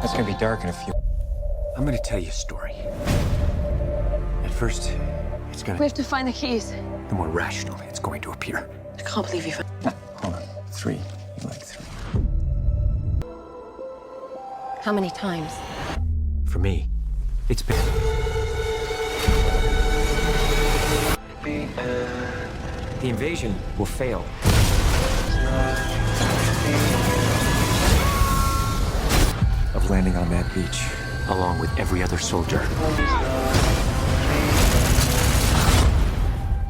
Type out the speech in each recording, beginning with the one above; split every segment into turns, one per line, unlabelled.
It's gonna be dark in a few.
I'm gonna tell you a story. At first, it's
We
gonna...
have to find the keys.
The more rationally it's going to appear.
I can't believe you found...
Hold on. 3. You like 3.
How many times?
For me, it's been... The invasion will fail. Of landing on that beach, along with every other soldier.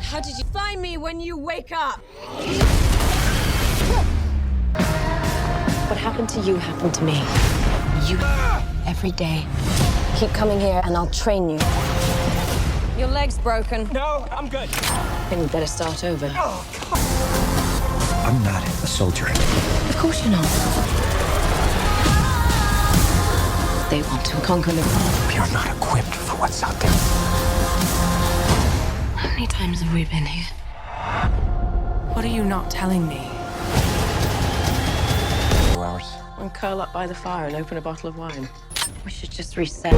How did you find me when you wake up? What happened to you happened to me. You, every day. Keep coming here and I'll train you. Your leg's broken.
No, I'm good.
Then we better start over.
I'm not a soldier.
Of course you're not. They want to conquer the world.
We are not equipped for what's out there.
How many times have we been here?
What are you not telling me?
2 hours.
And curl up by the fire and open a bottle of wine. We should just reset.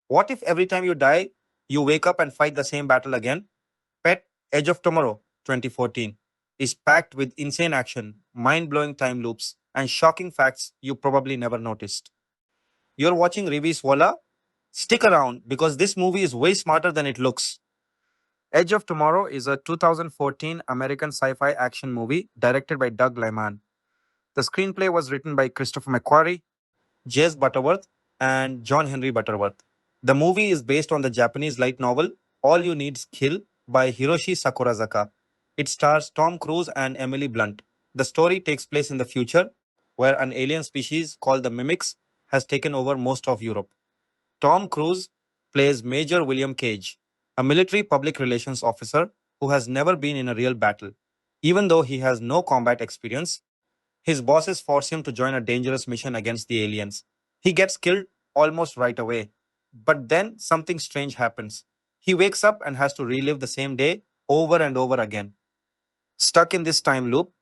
What if every time you die, you wake up and fight the same battle again? Pet Edge of Tomorrow 2014 is packed with insane action, mind blowing time loops, and shocking facts you probably never noticed. You're watching Revis Voila? Stick around because this movie is way smarter than it looks. Edge of Tomorrow is a 2014 American sci fi action movie directed by Doug Liman. The screenplay was written by Christopher McQuarrie, Jez Butterworth, and John Henry Butterworth. The movie is based on the Japanese light novel All You Need Is Kill by Hiroshi Sakurazaka. It stars Tom Cruise and Emily Blunt. The story takes place in the future, where an alien species called the Mimics has taken over most of Europe. Tom Cruise plays Major William Cage, a military public relations officer who has never been in a real battle. Even though he has no combat experience, his bosses force him to join a dangerous mission against the aliens. He gets killed almost right away. But then something strange happens. He wakes up and has to relive the same day over and over again. Stuck in this time loop,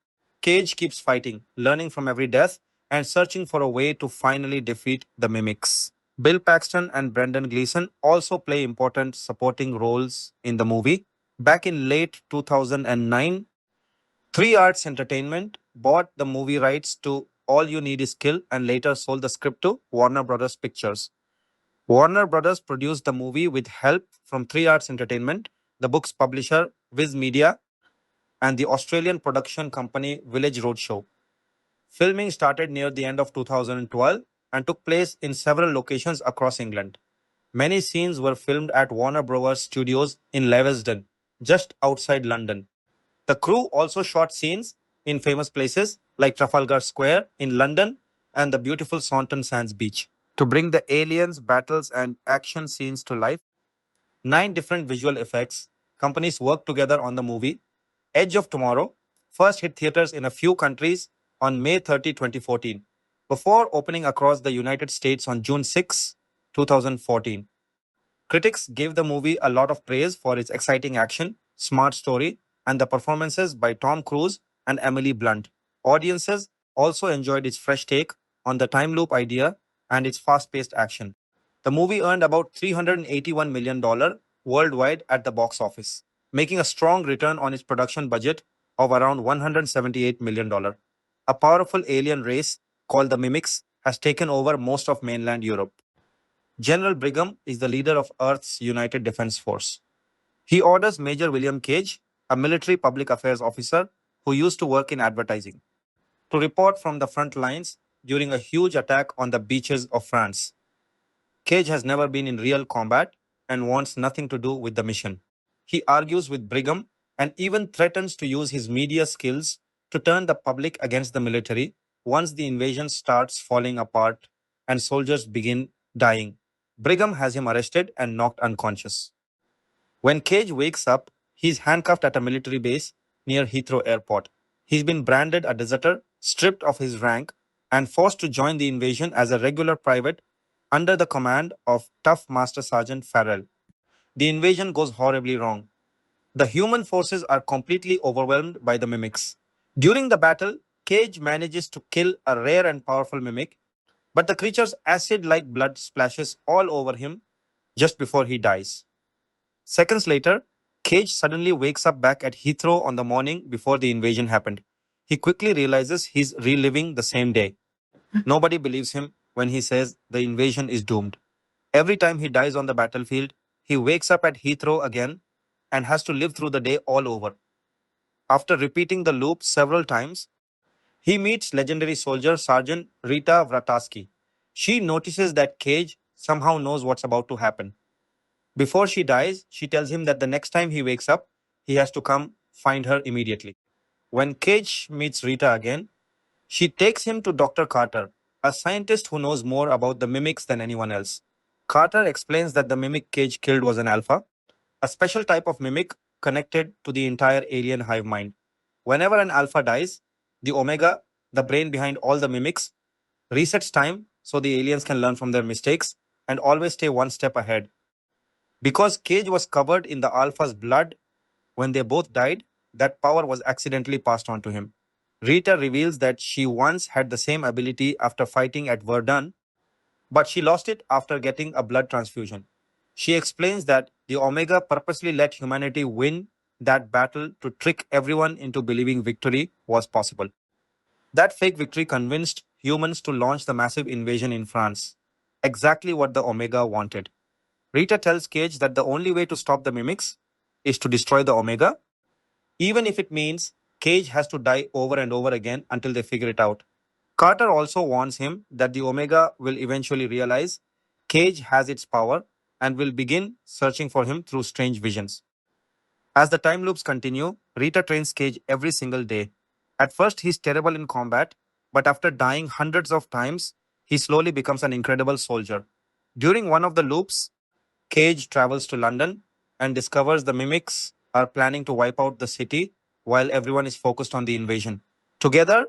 Cage keeps fighting, learning from every death, and searching for a way to finally defeat the Mimics. Bill Paxton and Brendan Gleeson also play important supporting roles in the movie. Back in late 2009, 3 Arts Entertainment bought the movie rights to All You Need Is Kill and later sold the script to Warner Brothers Pictures. Warner Brothers produced the movie with help from 3 Arts Entertainment, the book's publisher Viz Media, and the Australian production company Village Roadshow. Filming started near the end of 2012 and took place in several locations across England. Many scenes were filmed at Warner Bros. Studios in Leavesden, just outside London. The crew also shot scenes in famous places like Trafalgar Square in London and the beautiful Saunton Sands beach. To bring the aliens, battles, and action scenes to life, 9 different visual effects companies worked together on the movie. Edge of Tomorrow first hit theaters in a few countries on May 30, 2014, before opening across the United States on June 6, 2014. Critics gave the movie a lot of praise for its exciting action, smart story, and the performances by Tom Cruise and Emily Blunt. Audiences also enjoyed its fresh take on the time loop idea and its fast paced action. The movie earned about $381 million worldwide at the box office, making a strong return on its production budget of around $178 million. A powerful alien race called the Mimics has taken over most of mainland Europe. General Brigham is the leader of Earth's United Defense Force. He orders Major William Cage, a military public affairs officer who used to work in advertising, to report from the front lines during a huge attack on the beaches of France. Cage has never been in real combat and wants nothing to do with the mission. He argues with Brigham and even threatens to use his media skills to turn the public against the military once the invasion starts falling apart and soldiers begin dying. Brigham has him arrested and knocked unconscious. When Cage wakes up, he's handcuffed at a military base near Heathrow Airport. He's been branded a deserter, stripped of his rank, and forced to join the invasion as a regular private under the command of tough Master Sergeant Farrell. The invasion goes horribly wrong. The human forces are completely overwhelmed by the mimics. During the battle, Cage manages to kill a rare and powerful mimic, but the creature's acid like blood splashes all over him just before he dies. Seconds later, Cage suddenly wakes up back at Heathrow on the morning before the invasion happened. He quickly realizes he's reliving the same day. Nobody believes him when he says the invasion is doomed. Every time he dies on the battlefield, he wakes up at Heathrow again and has to live through the day all over. After repeating the loop several times, he meets legendary soldier Sergeant Rita Vrataski. She notices that Cage somehow knows what's about to happen. Before she dies, she tells him that the next time he wakes up, he has to come find her immediately. When Cage meets Rita again, she takes him to Dr. Carter, a scientist who knows more about the mimics than anyone else. Carter explains that the mimic Cage killed was an alpha, a special type of mimic connected to the entire alien hive mind. Whenever an alpha dies, the omega, the brain behind all the mimics, resets time so the aliens can learn from their mistakes and always stay one step ahead. Because Cage was covered in the alpha's blood when they both died, that power was accidentally passed on to him. Rita reveals that she once had the same ability after fighting at Verdun, but she lost it after getting a blood transfusion. She explains that the Omega purposely let humanity win that battle to trick everyone into believing victory was possible. That fake victory convinced humans to launch the massive invasion in France, exactly what the Omega wanted. Rita tells Cage that the only way to stop the mimics is to destroy the Omega, even if it means Cage has to die over and over again until they figure it out. Carter also warns him that the Omega will eventually realize Cage has its power and will begin searching for him through strange visions. As the time loops continue, Rita trains Cage every single day. At first, he's terrible in combat, but after dying hundreds of times, he slowly becomes an incredible soldier. During one of the loops, Cage travels to London and discovers the mimics are planning to wipe out the city while everyone is focused on the invasion. Together,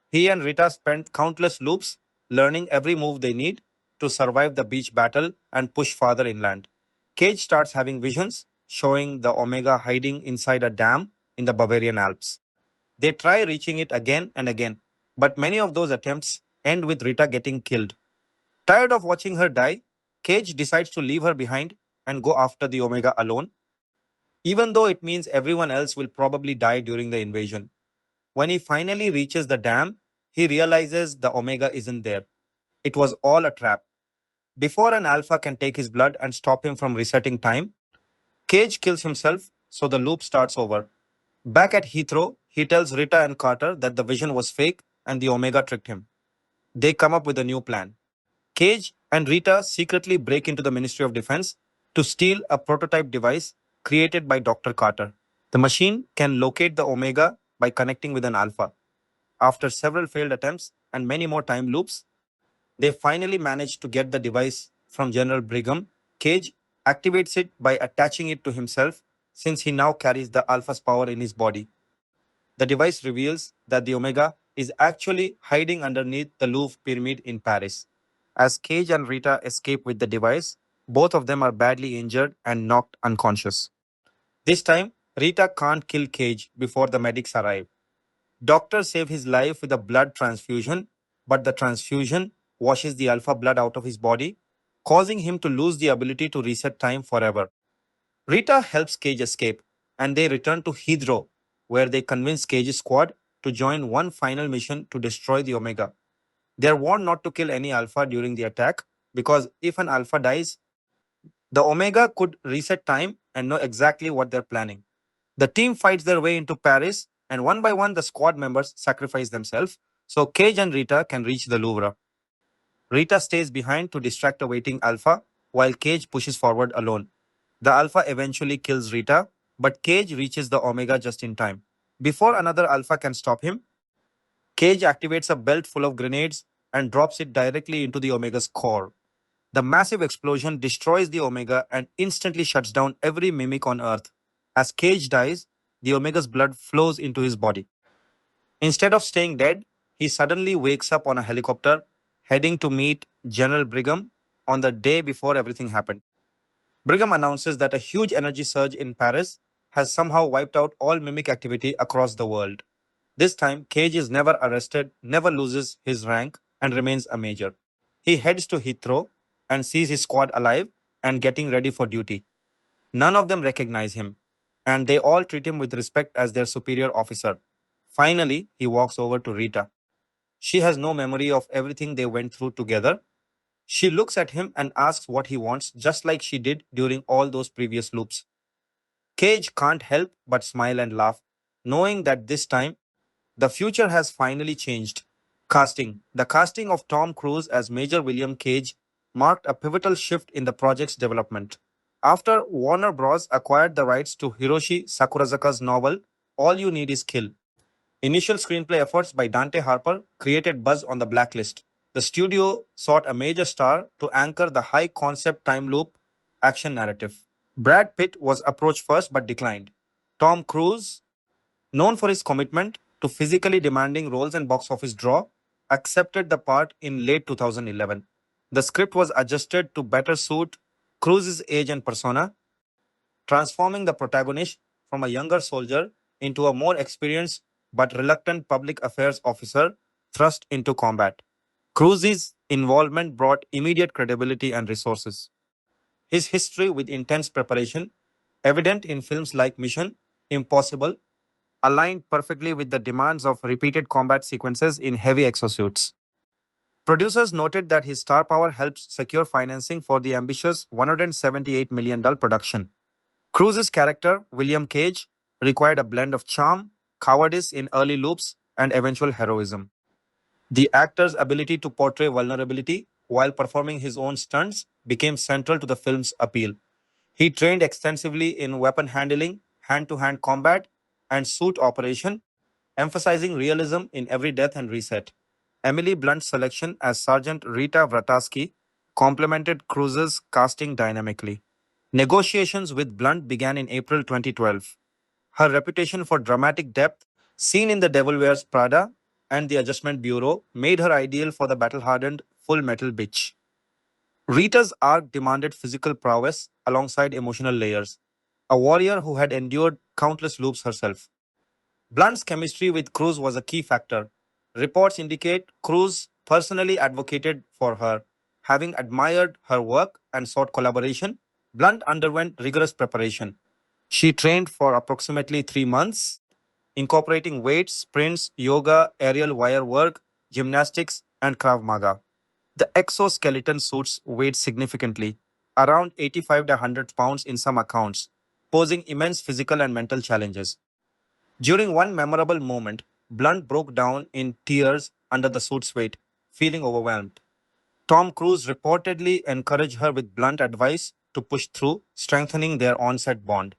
he and Rita spent countless loops learning every move they need to survive the beach battle and push farther inland. Cage starts having visions showing the Omega hiding inside a dam in the Bavarian Alps. They try reaching it again and again, but many of those attempts end with Rita getting killed. Tired of watching her die, Cage decides to leave her behind and go after the Omega alone, even though it means everyone else will probably die during the invasion. When he finally reaches the dam, he realizes the Omega isn't there. It was all a trap. Before an Alpha can take his blood and stop him from resetting time, Cage kills himself, so the loop starts over. Back at Heathrow, he tells Rita and Carter that the vision was fake and the Omega tricked him. They come up with a new plan. Cage and Rita secretly break into the Ministry of Defense to steal a prototype device created by Dr. Carter. The machine can locate the Omega by connecting with an Alpha. After several failed attempts and many more time loops, they finally manage to get the device from General Brigham. Cage activates it by attaching it to himself since he now carries the Alpha's power in his body. The device reveals that the Omega is actually hiding underneath the Louvre Pyramid in Paris. As Cage and Rita escape with the device, Both of them are badly injured and knocked unconscious. This time, Rita can't kill Cage before the medics arrive. Doctors save his life with a blood transfusion, but the transfusion washes the alpha blood out of his body, causing him to lose the ability to reset time forever. Rita helps Cage escape, and they return to Heathrow, where they convince Cage's squad to join one final mission to destroy the Omega. They are warned not to kill any alpha during the attack because if an alpha dies, the Omega could reset time and know exactly what they're planning. The team fights their way into Paris, and one by one, the squad members sacrifice themselves so Cage and Rita can reach the Louvre. Rita stays behind to distract a waiting Alpha, while Cage pushes forward alone. The Alpha eventually kills Rita, but Cage reaches the Omega just in time. Before another Alpha can stop him, Cage activates a belt full of grenades and drops it directly into the Omega's core. The massive explosion destroys the Omega and instantly shuts down every mimic on Earth. As Cage dies, the Omega's blood flows into his body. Instead of staying dead, he suddenly wakes up on a helicopter heading to meet General Brigham on the day before everything happened. Brigham announces that a huge energy surge in Paris has somehow wiped out all mimic activity across the world. This time, Cage is never arrested, never loses his rank, and remains a major. He heads to Heathrow and sees his squad alive and getting ready for duty. None of them recognize him, and they all treat him with respect as their superior officer. Finally, he walks over to Rita. She has no memory of everything they went through together. She looks at him and asks what he wants, just like she did during all those previous loops. Cage can't help but smile and laugh, knowing that this time the future has finally changed. Casting. The casting of Tom Cruise as Major William Cage marked a pivotal shift in the project's development. After Warner Bros. Acquired the rights to Hiroshi Sakurazaka's novel All You Need Is Kill, initial screenplay efforts by Dante Harper created buzz on the blacklist. The studio sought a major star to anchor the high concept time loop action narrative. Brad Pitt was approached first but declined. Tom Cruise, known for his commitment to physically demanding roles and box office draw, accepted the part in late 2011. The script was adjusted to better suit Cruise's age and persona, transforming the protagonist from a younger soldier into a more experienced but reluctant public affairs officer thrust into combat. Cruise's involvement brought immediate credibility and resources. His history with intense preparation, evident in films like Mission Impossible, aligned perfectly with the demands of repeated combat sequences in heavy exosuits. Producers noted that his star power helped secure financing for the ambitious $178 million production. Cruise's character, William Cage, required a blend of charm, cowardice in early loops, and eventual heroism. The actor's ability to portray vulnerability while performing his own stunts became central to the film's appeal. He trained extensively in weapon handling, hand to hand combat, and suit operation, emphasizing realism in every death and reset. Emily Blunt's selection as Sergeant Rita Vrataski complemented Cruise's casting dynamically. Negotiations with Blunt began in April 2012. Her reputation for dramatic depth, seen in The Devil Wears Prada and The Adjustment Bureau, made her ideal for the battle hardened Full Metal Bitch. Rita's arc demanded physical prowess alongside emotional layers, a warrior who had endured countless loops herself. Blunt's chemistry with Cruz was a key factor. Reports indicate Cruz personally advocated for her, having admired her work and sought collaboration. Blunt underwent rigorous preparation. She trained for approximately 3 months, incorporating weights, sprints, yoga, aerial wire work, gymnastics, and Krav Maga. The exoskeleton suits weighed significantly, around 85 to 100 pounds in some accounts, posing immense physical and mental challenges. During one memorable moment, Blunt broke down in tears under the suit's weight, feeling overwhelmed. Tom Cruise reportedly encouraged her with blunt advice to push through, strengthening their on-set bond.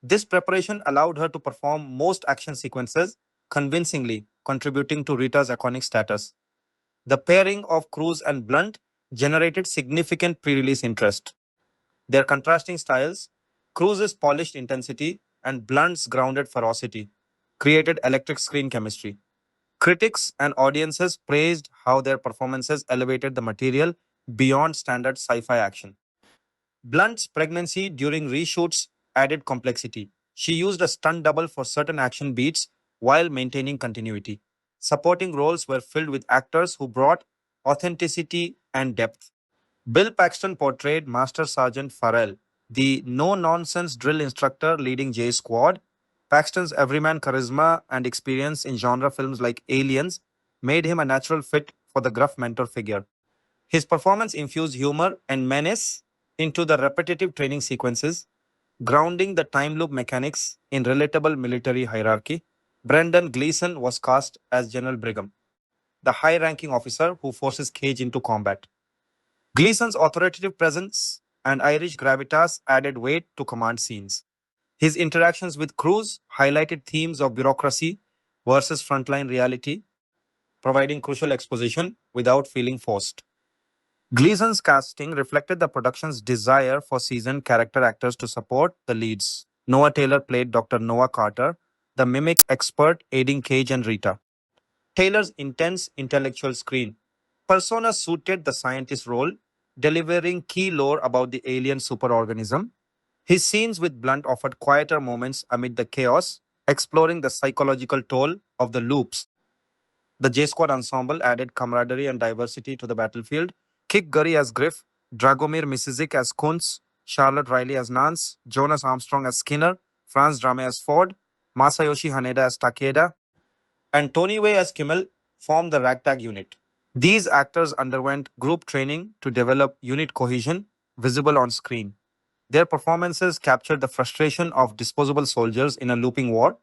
This preparation allowed her to perform most action sequences convincingly, contributing to Rita's iconic status. The pairing of Cruise and Blunt generated significant pre-release interest. Their contrasting styles, Cruise's polished intensity and Blunt's grounded ferocity, created electric screen chemistry. Critics and audiences praised how their performances elevated the material beyond standard sci fi action. Blunt's pregnancy during reshoots added complexity. She used a stunt double for certain action beats while maintaining continuity. Supporting roles were filled with actors who brought authenticity and depth. Bill Paxton portrayed Master Sergeant Farrell, the no nonsense drill instructor leading Jay's squad. Paxton's everyman charisma and experience in genre films like Aliens made him a natural fit for the gruff mentor figure. His performance infused humor and menace into the repetitive training sequences, grounding the time loop mechanics in relatable military hierarchy. Brendan Gleeson was cast as General Brigham, the high ranking officer who forces Cage into combat. Gleason's authoritative presence and Irish gravitas added weight to command scenes. His interactions with crews highlighted themes of bureaucracy versus frontline reality, providing crucial exposition without feeling forced. Gleason's casting reflected the production's desire for seasoned character actors to support the leads. Noah Taylor played Dr. Noah Carter, the mimic expert aiding Cage and Rita. Taylor's intense intellectual screen persona suited the scientist role, delivering key lore about the alien superorganism. His scenes with Blunt offered quieter moments amid the chaos, exploring the psychological toll of the loops. The J Squad ensemble added camaraderie and diversity to the battlefield. Kik Gurry as Griff, Dragomir Misizik as Kuntz, Charlotte Riley as Nance, Jonas Armstrong as Skinner, Franz Drame as Ford, Masayoshi Haneda as Takeda, and Tony Way as Kimmel formed the ragtag unit. These actors underwent group training to develop unit cohesion visible on screen. Their performances captured the frustration of disposable soldiers in a looping war,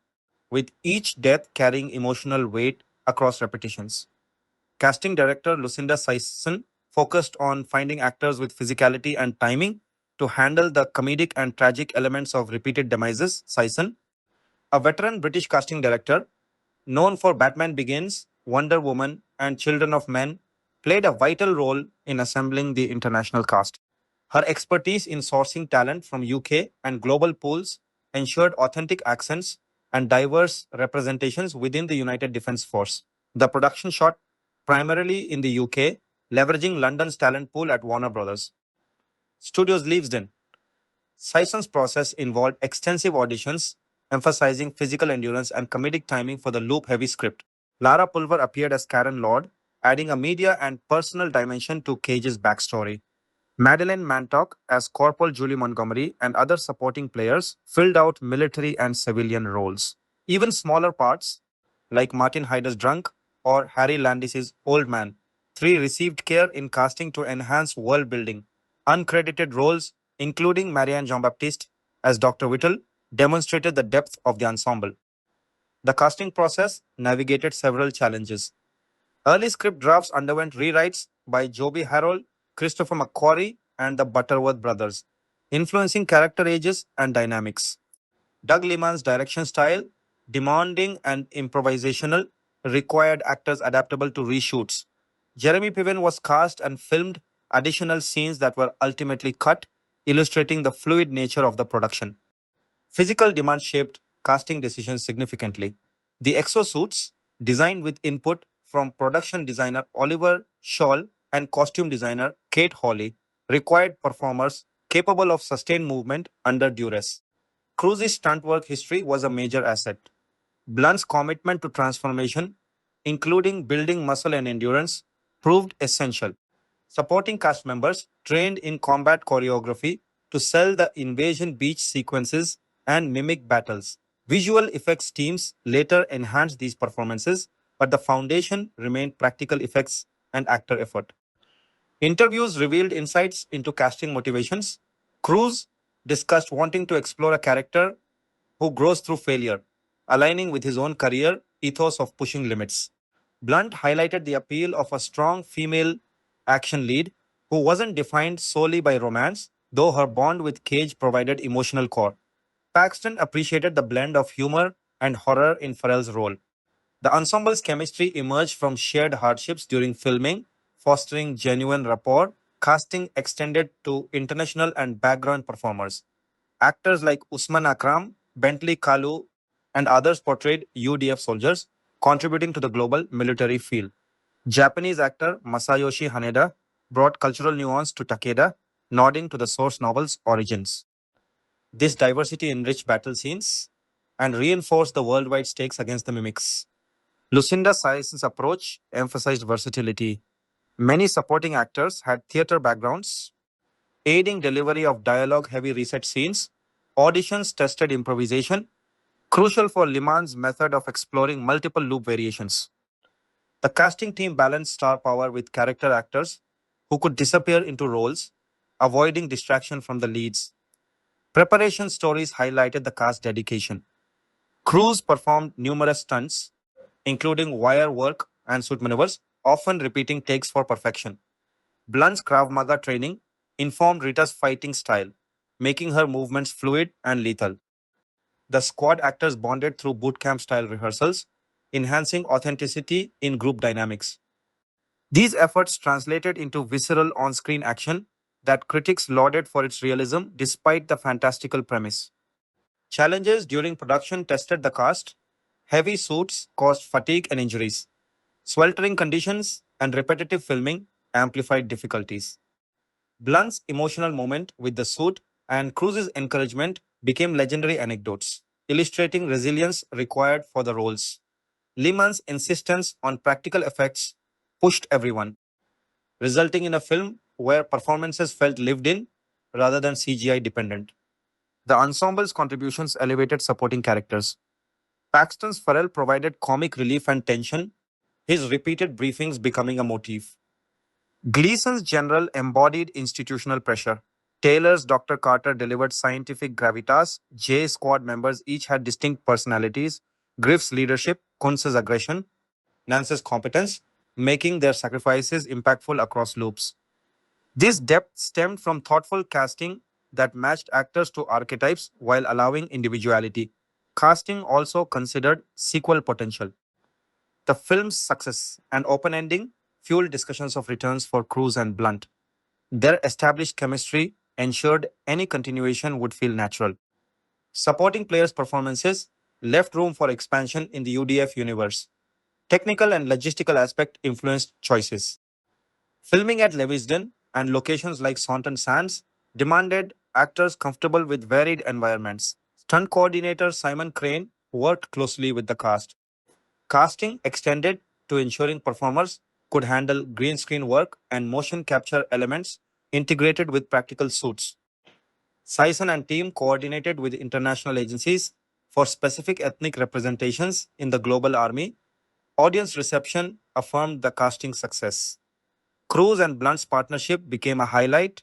with each death carrying emotional weight across repetitions. Casting director Lucinda Sisson focused on finding actors with physicality and timing to handle the comedic and tragic elements of repeated demises. Sisson, a veteran British casting director known for Batman Begins, Wonder Woman, and Children of Men, played a vital role in assembling the international cast. Her expertise in sourcing talent from UK and global pools ensured authentic accents and diverse representations within the United Defence Force. The production shot primarily in the UK, leveraging London's talent pool at Warner Brothers. Studios Leavesden. Sisson's process involved extensive auditions, emphasizing physical endurance and comedic timing for the loop-heavy script. Lara Pulver appeared as Karen Lord, adding a media and personal dimension to Cage's backstory. Madeleine Mantock as Corporal Julie Montgomery and other supporting players filled out military and civilian roles. Even smaller parts, like Martin Hyder's Drunk or Harry Landis's Old Man, three received care in casting to enhance world building. Uncredited roles, including Marianne Jean-Baptiste as Dr. Whittle, demonstrated the depth of the ensemble. The casting process navigated several challenges. Early script drafts underwent rewrites by Joby Harold, Christopher McQuarrie, and the Butterworth brothers, influencing character ages and dynamics. Doug Liman's direction style, demanding and improvisational, required actors adaptable to reshoots. Jeremy Piven was cast and filmed additional scenes that were ultimately cut, illustrating the fluid nature of the production. Physical demand shaped casting decisions significantly. The exosuits, designed with input from production designer Oliver Scholl and costume designer Kate Hawley, required performers capable of sustained movement under duress. Cruise's stunt work history was a major asset. Blunt's commitment to transformation, including building muscle and endurance, proved essential. Supporting cast members trained in combat choreography to sell the invasion beach sequences and mimic battles. Visual effects teams later enhanced these performances, but the foundation remained practical effects and actor effort. Interviews revealed insights into casting motivations. Cruise discussed wanting to explore a character who grows through failure, aligning with his own career ethos of pushing limits. Blunt highlighted the appeal of a strong female action lead who wasn't defined solely by romance, though her bond with Cage provided emotional core. Paxton appreciated the blend of humor and horror in Farrell's role. The ensemble's chemistry emerged from shared hardships during filming, fostering genuine rapport. Casting extended to international and background performers. Actors like Usman Akram, Bentley Kalu, and others portrayed UDF soldiers, contributing to the global military feel. Japanese actor Masayoshi Haneda brought cultural nuance to Takeda, nodding to the source novel's origins. This diversity enriched battle scenes and reinforced the worldwide stakes against the mimics. Lucinda Saison's approach emphasized versatility. Many supporting actors had theater backgrounds, aiding delivery of dialogue heavy reset scenes. Auditions tested improvisation, crucial for Liman's method of exploring multiple loop variations. The casting team balanced star power with character actors who could disappear into roles, avoiding distraction from the leads. Preparation stories highlighted the cast's dedication. Crews performed numerous stunts, including wire work and suit maneuvers, often repeating takes for perfection. Blunt's Krav Maga training informed Rita's fighting style, making her movements fluid and lethal. The squad actors bonded through boot camp style rehearsals, enhancing authenticity in group dynamics. These efforts translated into visceral on screen action that critics lauded for its realism despite the fantastical premise. Challenges during production tested the cast. Heavy suits caused fatigue and injuries. Sweltering conditions and repetitive filming amplified difficulties. Blunt's emotional moment with the suit and Cruise's encouragement became legendary anecdotes, illustrating resilience required for the roles. Liman's insistence on practical effects pushed everyone, resulting in a film where performances felt lived in rather than CGI dependent. The ensemble's contributions elevated supporting characters. Paxton's Farrell provided comic relief and tension, his repeated briefings becoming a motif. Gleason's general embodied institutional pressure. Taylor's Dr. Carter delivered scientific gravitas. J squad members each had distinct personalities. Griff's leadership, Kunz's aggression, Nance's competence, making their sacrifices impactful across loops. This depth stemmed from thoughtful casting that matched actors to archetypes while allowing individuality. Casting also considered sequel potential. The film's success and open ending fueled discussions of returns for Cruise and Blunt. Their established chemistry ensured any continuation would feel natural. Supporting players' performances left room for expansion in the UDF universe. Technical and logistical aspect influenced choices. Filming at Lewiston and locations like Saunton Sands demanded actors comfortable with varied environments. Stunt coordinator Simon Crane worked closely with the cast. Casting extended to ensuring performers could handle green screen work and motion capture elements integrated with practical suits. Sison and team coordinated with international agencies for specific ethnic representations in the global army. Audience reception affirmed the casting success. Cruise and Blunt's partnership became a highlight,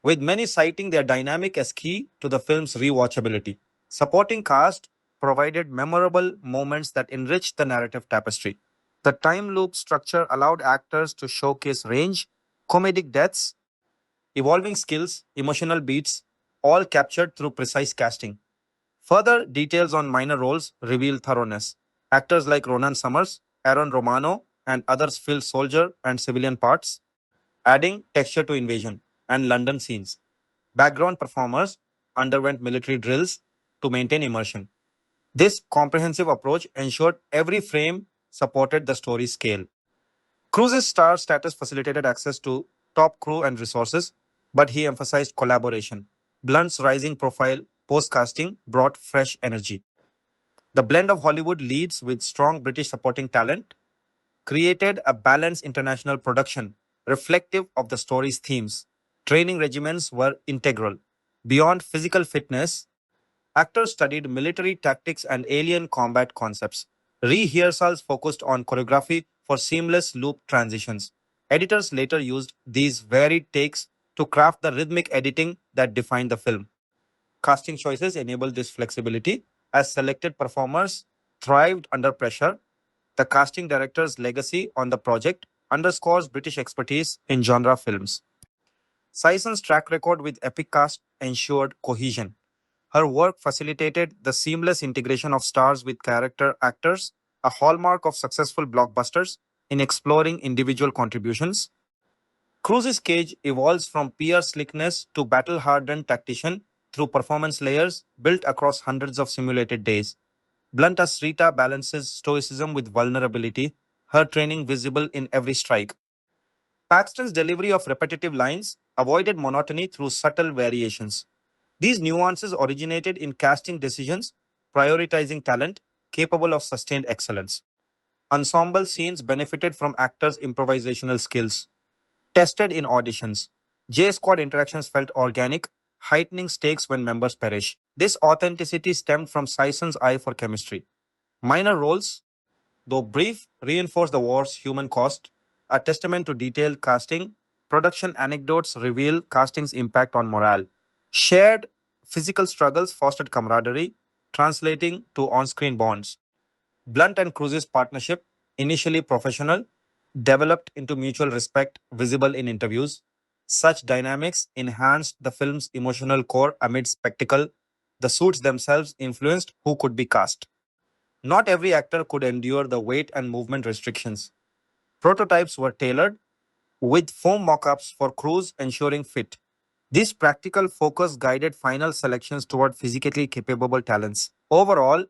with many citing their dynamic as key to the film's rewatchability. Supporting cast provided memorable moments that enriched the narrative tapestry. The time loop structure allowed actors to showcase range, comedic depths, evolving skills, emotional beats, all captured through precise casting. Further details on minor roles reveal thoroughness. Actors like Ronan Summers, Aaron Romano, and others filled soldier and civilian parts, adding texture to invasion and London scenes. Background performers underwent military drills to maintain immersion. This comprehensive approach ensured every frame supported the story's scale. Cruise's star status facilitated access to top crew and resources, but he emphasized collaboration. Blunt's rising profile post casting brought fresh energy. The blend of Hollywood leads with strong British supporting talent created a balanced international production reflective of the story's themes. Training regimens were integral. Beyond physical fitness, actors studied military tactics and alien combat concepts. Rehearsals focused on choreography for seamless loop transitions. Editors later used these varied takes to craft the rhythmic editing that defined the film. Casting choices enabled this flexibility as selected performers thrived under pressure. The casting director's legacy on the project underscores British expertise in genre films. Sison's track record with epic cast ensured cohesion. Her work facilitated the seamless integration of stars with character actors, a hallmark of successful blockbusters in exploring individual contributions. Cruise's Cage evolves from pure slickness to battle-hardened tactician through performance layers built across hundreds of simulated days. Blunt as Rita balances stoicism with vulnerability, her training visible in every strike. Paxton's delivery of repetitive lines avoided monotony through subtle variations. These nuances originated in casting decisions, prioritizing talent capable of sustained excellence. Ensemble scenes benefited from actors' improvisational skills, tested in auditions. J Squad interactions felt organic, heightening stakes when members perish. This authenticity stemmed from Sison's eye for chemistry. Minor roles, though brief, reinforce the war's human cost, a testament to detailed casting. Production anecdotes reveal casting's impact on morale. Shared physical struggles fostered camaraderie, translating to on screen bonds. Blunt and Cruz's partnership, initially professional, developed into mutual respect visible in interviews. Such dynamics enhanced the film's emotional core amid spectacle. The suits themselves influenced who could be cast. Not every actor could endure the weight and movement restrictions. Prototypes were tailored, with foam mock-ups for crews ensuring fit. This practical focus guided final selections toward physically capable talents. Overall,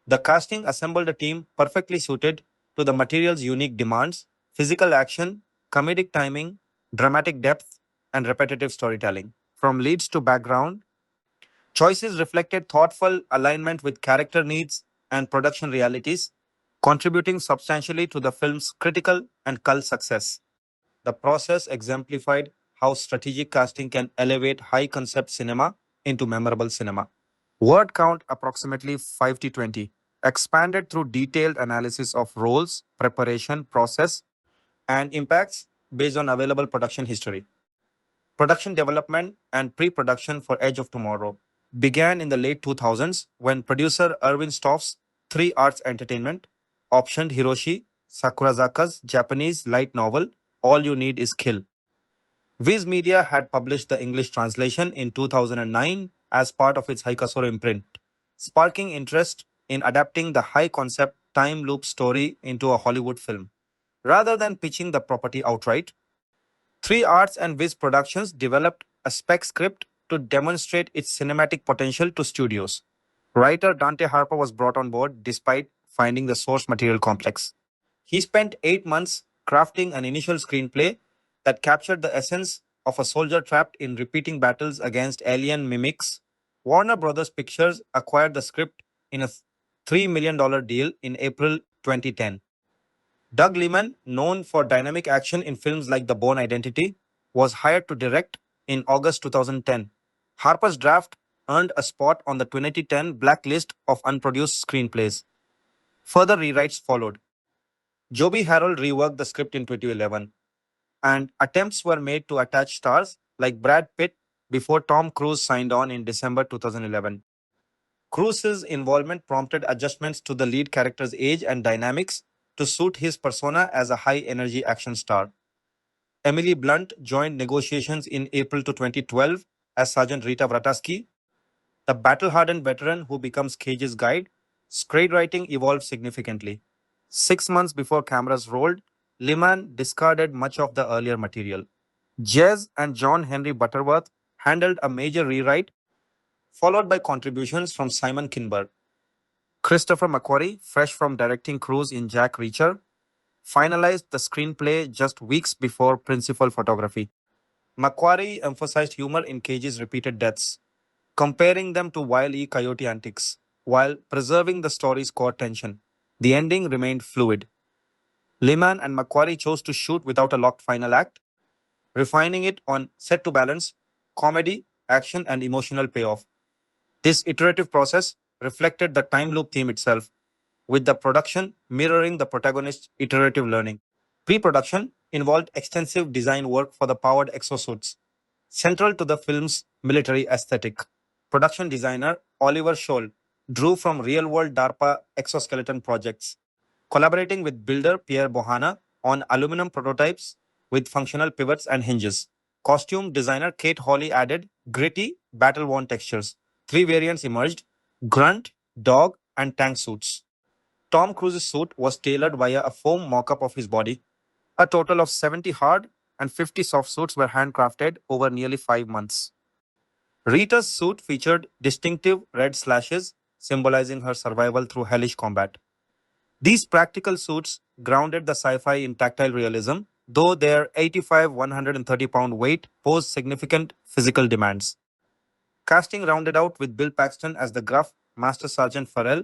the casting assembled a team perfectly suited to the material's unique demands: physical action, comedic timing, dramatic depth, and repetitive storytelling. From leads to background, choices reflected thoughtful alignment with character needs and production realities, contributing substantially to the film's critical and cult success. The process exemplified how strategic casting can elevate high concept cinema into memorable cinema. Word count approximately 5 to 20, expanded through detailed analysis of roles, preparation, process, and impacts based on available production history. Production development and pre production for Edge of Tomorrow began in the late 2000s when producer Irwin Stoff's 3 Arts Entertainment optioned Hiroshi Sakurazaka's Japanese light novel All You Need Is Kill. Viz Media had published the English translation in 2009 as part of its Haikasoro imprint, sparking interest in adapting the high concept time loop story into a Hollywood film. Rather than pitching the property outright, 3 Arts and Viz Productions developed a spec script to demonstrate its cinematic potential to studios. Writer Dante Harper was brought on board despite finding the source material complex. He spent 8 months crafting an initial screenplay that captured the essence of a soldier trapped in repeating battles against alien mimics. Warner Brothers Pictures acquired the script in a $3 million deal in April 2010. Doug Liman, known for dynamic action in films like The Bourne Identity, was hired to direct in August 2010. Harper's draft earned a spot on the 2010 blacklist of unproduced screenplays. Further rewrites followed. Joby Harold reworked the script in 2011, and attempts were made to attach stars like Brad Pitt before Tom Cruise signed on in December 2011. Cruise's involvement prompted adjustments to the lead character's age and dynamics to suit his persona as a high energy action star. Emily Blunt joined negotiations in April 2012 as Sergeant Rita Vrataski, the battle hardened veteran who becomes Cage's guide. Screenwriting evolved significantly. 6 months before cameras rolled, Liman discarded much of the earlier material. Jez and John Henry Butterworth handled a major rewrite, followed by contributions from Simon Kinberg. Christopher McQuarrie, fresh from directing Cruise in Jack Reacher, finalized the screenplay just weeks before principal photography. McQuarrie emphasized humor in Cage's repeated deaths, comparing them to Wile E. Coyote antics, while preserving the story's core tension. The ending remained fluid. Liman and McQuarrie chose to shoot without a locked final act, refining it on set to balance comedy, action, and emotional payoff. This iterative process reflected the time loop theme itself, with the production mirroring the protagonist's iterative learning. Pre production involved extensive design work for the powered exosuits, central to the film's military aesthetic. Production designer Oliver Scholl drew from real world DARPA exoskeleton projects, collaborating with builder Pierre Bohana on aluminum prototypes with functional pivots and hinges. Costume designer Kate Hawley added gritty, battle worn textures. 3 variants emerged: grunt, dog, and tank suits. Tom Cruise's suit was tailored via a foam mock up of his body. A total of 70 hard and 50 soft suits were handcrafted over nearly 5 months. Rita's suit featured distinctive red slashes, symbolizing her survival through hellish combat. These practical suits grounded the sci fi in tactile realism, though their 85 130-pound weight posed significant physical demands. Casting rounded out with Bill Paxton as the gruff Master Sergeant Farrell,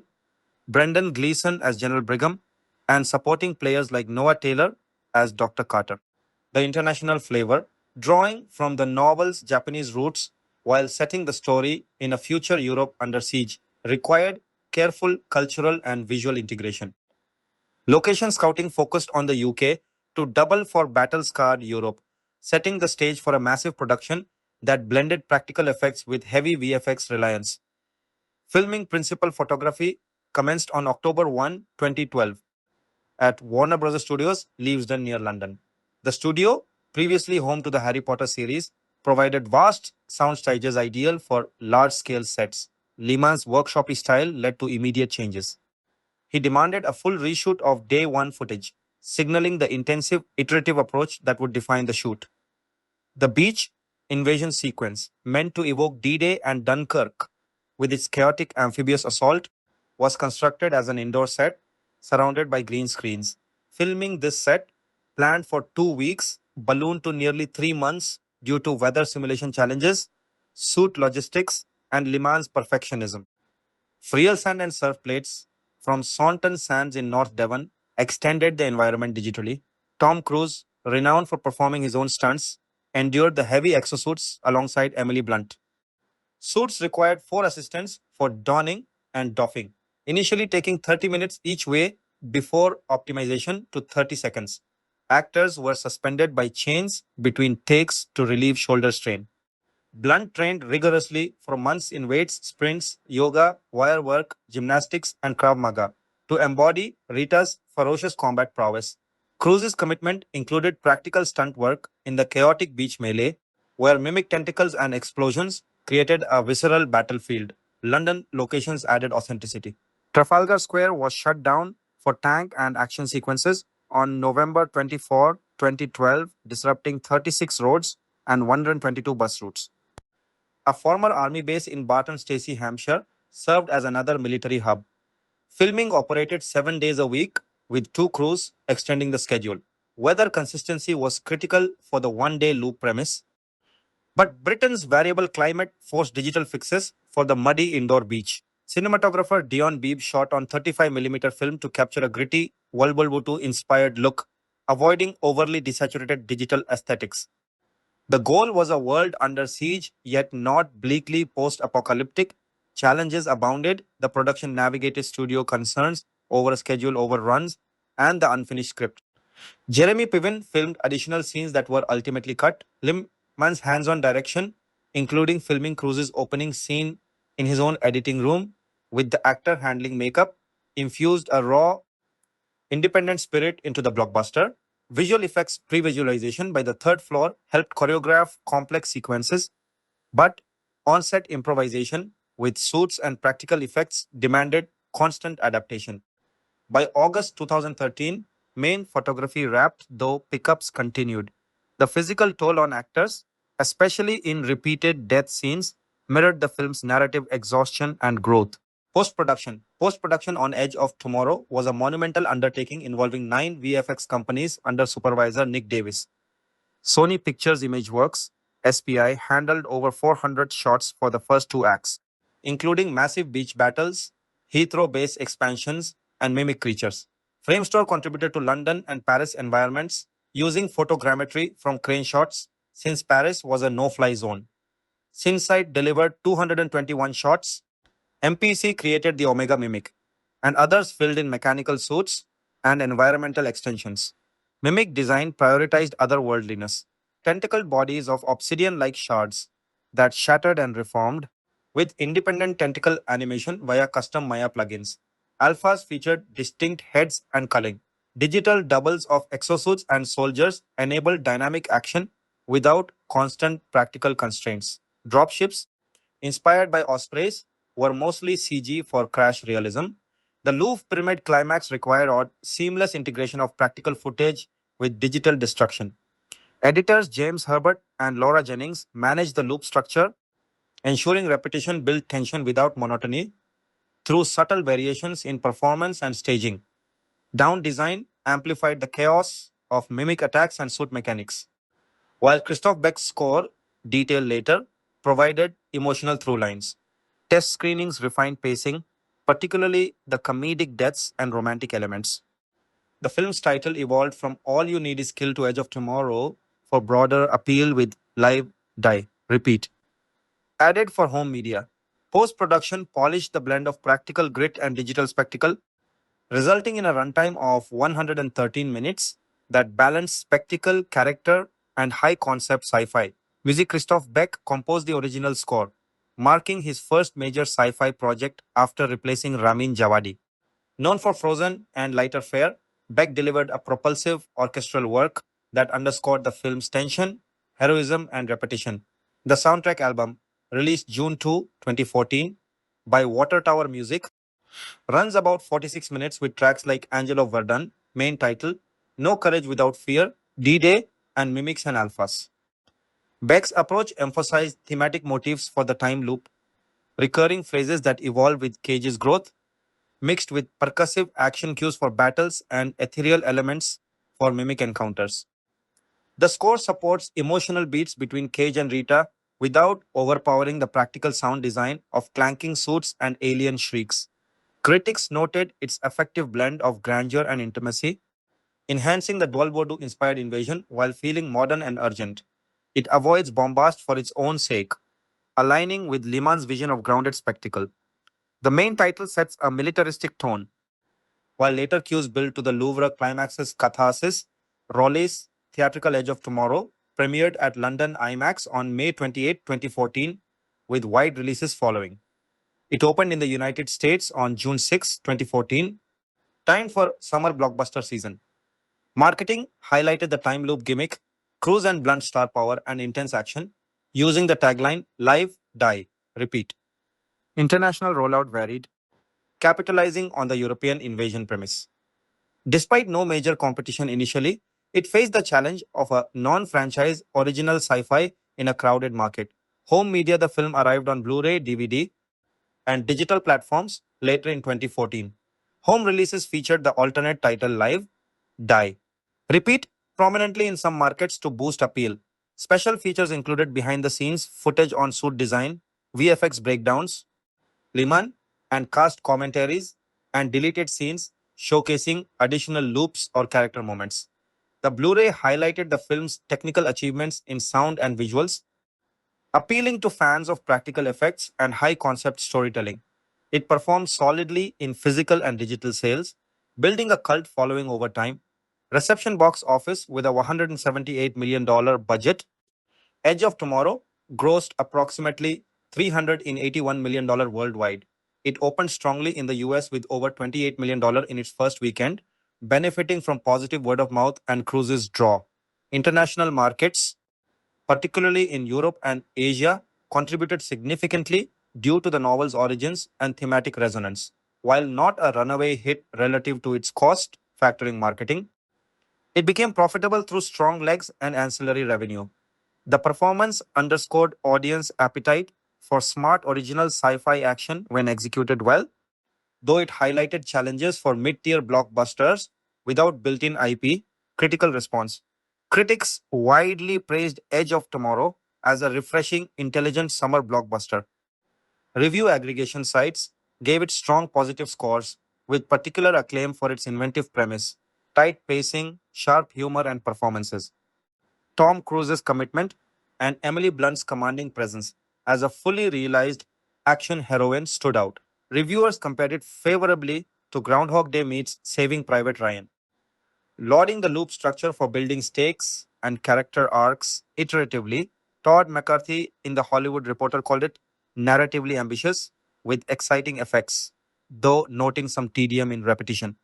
Brendan Gleeson as General Brigham, and supporting players like Noah Taylor as Dr. Carter. The international flavor, drawing from the novel's Japanese roots while setting the story in a future Europe under siege, required careful cultural and visual integration. Location scouting focused on the UK to double for battle scarred Europe, setting the stage for a massive production that blended practical effects with heavy VFX reliance. Filming principal photography commenced on October 1, 2012, at Warner Bros. Studios, Leavesden near London. The studio, previously home to the Harry Potter series, provided vast sound stages ideal for large scale sets. Liman's workshoppy style led to immediate changes. He demanded a full reshoot of day one footage, signaling the intensive, iterative approach that would define the shoot. The beach invasion sequence, meant to evoke D Day and Dunkirk with its chaotic amphibious assault, was constructed as an indoor set surrounded by green screens. Filming this set, planned for 2 weeks, ballooned to nearly 3 months due to weather simulation challenges, suit logistics, and Liman's perfectionism. Friel sand and surf plates from Saunton Sands in North Devon extended the environment digitally. Tom Cruise, renowned for performing his own stunts, endured the heavy exosuits alongside Emily Blunt. Suits required four assistants for donning and doffing, initially taking 30 minutes each way before optimization to 30 seconds. Actors were suspended by chains between takes to relieve shoulder strain. Blunt trained rigorously for months in weights, sprints, yoga, wire work, gymnastics, and Krav Maga to embody Rita's ferocious combat prowess. Cruise's commitment included practical stunt work in the chaotic beach melee, where mimic tentacles and explosions created a visceral battlefield. London locations added authenticity. Trafalgar Square was shut down for tank and action sequences on November 24, 2012, disrupting 36 roads and 122 bus routes. A former army base in Barton Stacey, Hampshire, served as another military hub. Filming operated 7 days a week, with two crews extending the schedule. Weather consistency was critical for the one-day loop premise, but Britain's variable climate forced digital fixes for the muddy indoor beach. Cinematographer Dion Beebe shot on 35mm film to capture a gritty World War II inspired look, avoiding overly desaturated digital aesthetics. The goal was a world under siege, yet not bleakly post apocalyptic. Challenges abounded. The production navigated studio concerns over schedule overruns and the unfinished script. Jeremy Piven filmed additional scenes that were ultimately cut. Liman's hands on direction, including filming Cruise's opening scene in his own editing room, with the actor handling makeup, infused a raw, independent spirit into the blockbuster. Visual effects pre visualization by the third floor helped choreograph complex sequences, but on set improvisation with suits and practical effects demanded constant adaptation. By August 2013, main photography wrapped, though pickups continued. The physical toll on actors, especially in repeated death scenes, mirrored the film's narrative exhaustion and growth. Post-production. Post-production on Edge of Tomorrow was a monumental undertaking involving 9 VFX companies under supervisor Nick Davis. Sony Pictures Imageworks (SPI) handled over 400 shots for the first two acts, including massive beach battles, Heathrow base expansions, and mimic creatures. Framestore contributed to London and Paris environments using photogrammetry from crane shots, since Paris was a no-fly zone. Cinesight delivered 221 shots. MPC created the Omega Mimic, and others filled in mechanical suits and environmental extensions. Mimic design prioritized otherworldliness, tentacled bodies of obsidian-like shards that shattered and reformed, with independent tentacle animation via custom Maya plugins. Alphas featured distinct heads and culling. Digital doubles of exosuits and soldiers enabled dynamic action without constant practical constraints. Dropships, inspired by Ospreys, were mostly CG for crash realism. The Louvre Pyramid climax required seamless integration of practical footage with digital destruction. Editors James Herbert and Laura Jennings managed the loop structure, ensuring repetition built tension without monotony through subtle variations in performance and staging. Down design amplified the chaos, of mimic attacks and suit mechanics, while Christoph Beck's score, detailed later, provided emotional through lines. Test screenings refined pacing, particularly the comedic deaths and romantic elements. The film's title evolved from All You Need Is Kill to Edge of Tomorrow for broader appeal with Live, Die, Repeat, added for home media. Post production polished the blend of practical grit and digital spectacle, resulting in a runtime of 113 minutes that balanced spectacle, character, and high concept sci fi. Music Christoph Beck composed the original score, marking his first major sci fi project after replacing Ramin Djawadi. Known for Frozen and Lighter Fare, Beck delivered a propulsive orchestral work that underscored the film's tension, heroism, and repetition. The soundtrack album, released June 2, 2014, by Water Tower Music, runs about 46 minutes with tracks like Angelo Verdun, main title, No Courage Without Fear, D-Day, and Mimics and Alphas. Beck's approach emphasized thematic motifs for the time loop, recurring phrases that evolve with Cage's growth, mixed with percussive action cues for battles and ethereal elements for mimic encounters. The score supports emotional beats between Cage and Rita without overpowering the practical sound design of clanking suits and alien shrieks. Critics noted its effective blend of grandeur and intimacy, enhancing the dual Voodoo inspired invasion while feeling modern and urgent. It avoids bombast for its own sake, aligning with Liman's vision of grounded spectacle. The main title sets a militaristic tone, while later cues build to the Louvre climax's catharsis. Raleigh's theatrical Edge of Tomorrow premiered at London IMAX on May 28, 2014, with wide releases following. It opened in the United States on June 6, 2014, timed for summer blockbuster season. Marketing highlighted the time loop gimmick, cruise and blunt star power, and intense action, using the tagline Live, Die, Repeat. International rollout varied, capitalizing on the European invasion premise. Despite no major competition initially, it faced the challenge of a non franchise original sci fi in a crowded market. Home media, the film arrived on Blu ray, DVD, and digital platforms later in 2014. Home releases featured the alternate title Live, Die, Repeat prominently in some markets to boost appeal. Special features included behind the scenes footage on suit design, VFX breakdowns, Liman, and cast commentaries, and deleted scenes showcasing additional loops or character moments. The Blu ray highlighted the film's technical achievements in sound and visuals, appealing to fans of practical effects and high concept storytelling. It performed solidly in physical and digital sales, building a cult following over time. Reception box office with a $178 million budget, Edge of Tomorrow grossed approximately $381 million worldwide. It opened strongly in the US with over $28 million in its first weekend, benefiting from positive word of mouth and cruises draw. International markets, particularly in Europe and Asia, contributed significantly due to the novel's origins and thematic resonance. While not a runaway hit relative to its cost, factoring marketing, it became profitable through strong legs and ancillary revenue. The performance underscored audience appetite for smart original sci-fi action when executed well, though it highlighted challenges for mid-tier blockbusters without built-in IP. Critical response. Critics widely praised Edge of Tomorrow as a refreshing, intelligent summer blockbuster. Review aggregation sites gave it strong positive scores, with particular acclaim for its inventive premise, tight pacing, sharp humor, and performances. Tom Cruise's commitment, and Emily Blunt's commanding presence as a fully realized action heroine stood out. Reviewers compared it favorably to Groundhog Day meets Saving Private Ryan, lauding the loop structure for building stakes and character arcs iteratively. Todd McCarthy in The Hollywood Reporter called it narratively ambitious with exciting effects, though noting some tedium in repetition.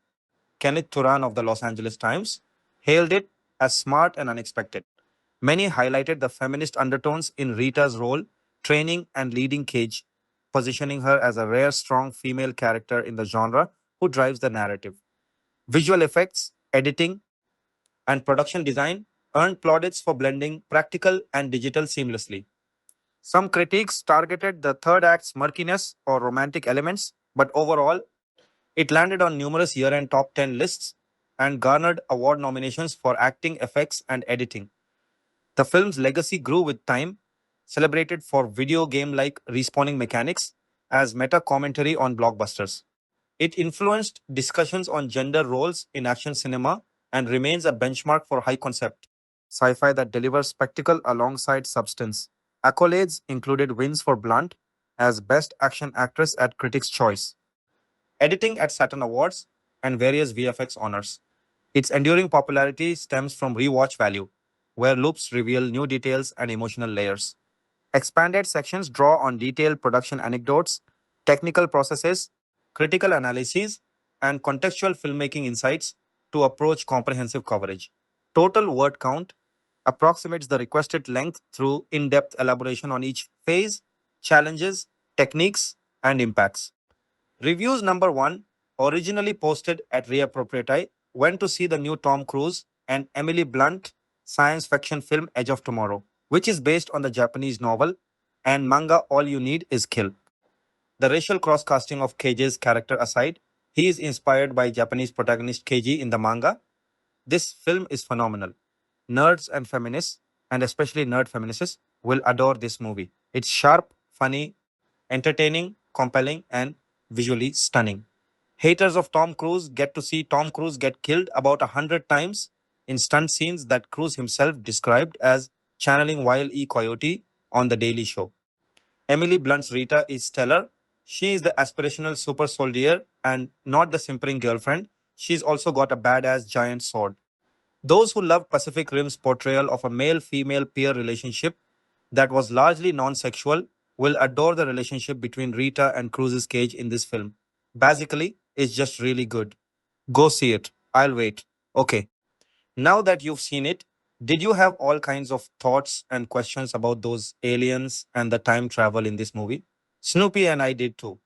Kenneth Turan of the Los Angeles Times hailed it as smart and unexpected. Many highlighted the feminist undertones in Rita's role, training and leading Cage, positioning her as a rare, strong female character in the genre who drives the narrative. Visual effects, editing, and production design earned plaudits for blending practical and digital seamlessly. Some critiques targeted the third act's murkiness or romantic elements, but overall, it landed on numerous year end top 10 lists, and garnered award nominations for acting, effects, and editing. The film's legacy grew with time, celebrated for video game like respawning mechanics as meta commentary on blockbusters. It influenced discussions on gender roles in action cinema and remains a benchmark for high concept sci fi that delivers spectacle alongside substance. Accolades included wins for Blunt as Best Action Actress at Critics' Choice, editing at Saturn Awards, and various VFX honors. Its enduring popularity stems from rewatch value, where loops reveal new details and emotional layers. Expanded sections draw on detailed production anecdotes, technical processes, critical analyses, and contextual filmmaking insights to approach comprehensive coverage. Total word count approximates the requested length through in depth elaboration on each phase, challenges, techniques, and impacts. Reviews number one, originally posted at Reappropriati, went to see the new Tom Cruise and Emily Blunt science fiction film Edge of Tomorrow, which is based on the Japanese novel and manga All You Need Is Kill. The racial cross casting of Keiji's character aside, he is inspired by Japanese protagonist Keiji in the manga. This film is phenomenal. Nerds and feminists, and especially nerd feminists, will adore this movie. It's sharp, funny, entertaining, compelling, and visually stunning. Haters of Tom Cruise get to see Tom Cruise get killed about 100 times in stunt scenes that Cruise himself described as channeling Wile E. Coyote on The Daily Show. Emily Blunt's Rita is stellar. She is the aspirational super soldier and not the simpering girlfriend. She's also got a badass giant sword. Those who love Pacific Rim's portrayal of a male female peer relationship that was largely non sexual will adore the relationship between Rita and Cruise's Cage in this film. Basically, it's just really good. Go see it. I'll wait. Okay. Now that you've seen it, did you have all kinds of thoughts and questions about those aliens and the time travel in this movie? Snoopy and I did too.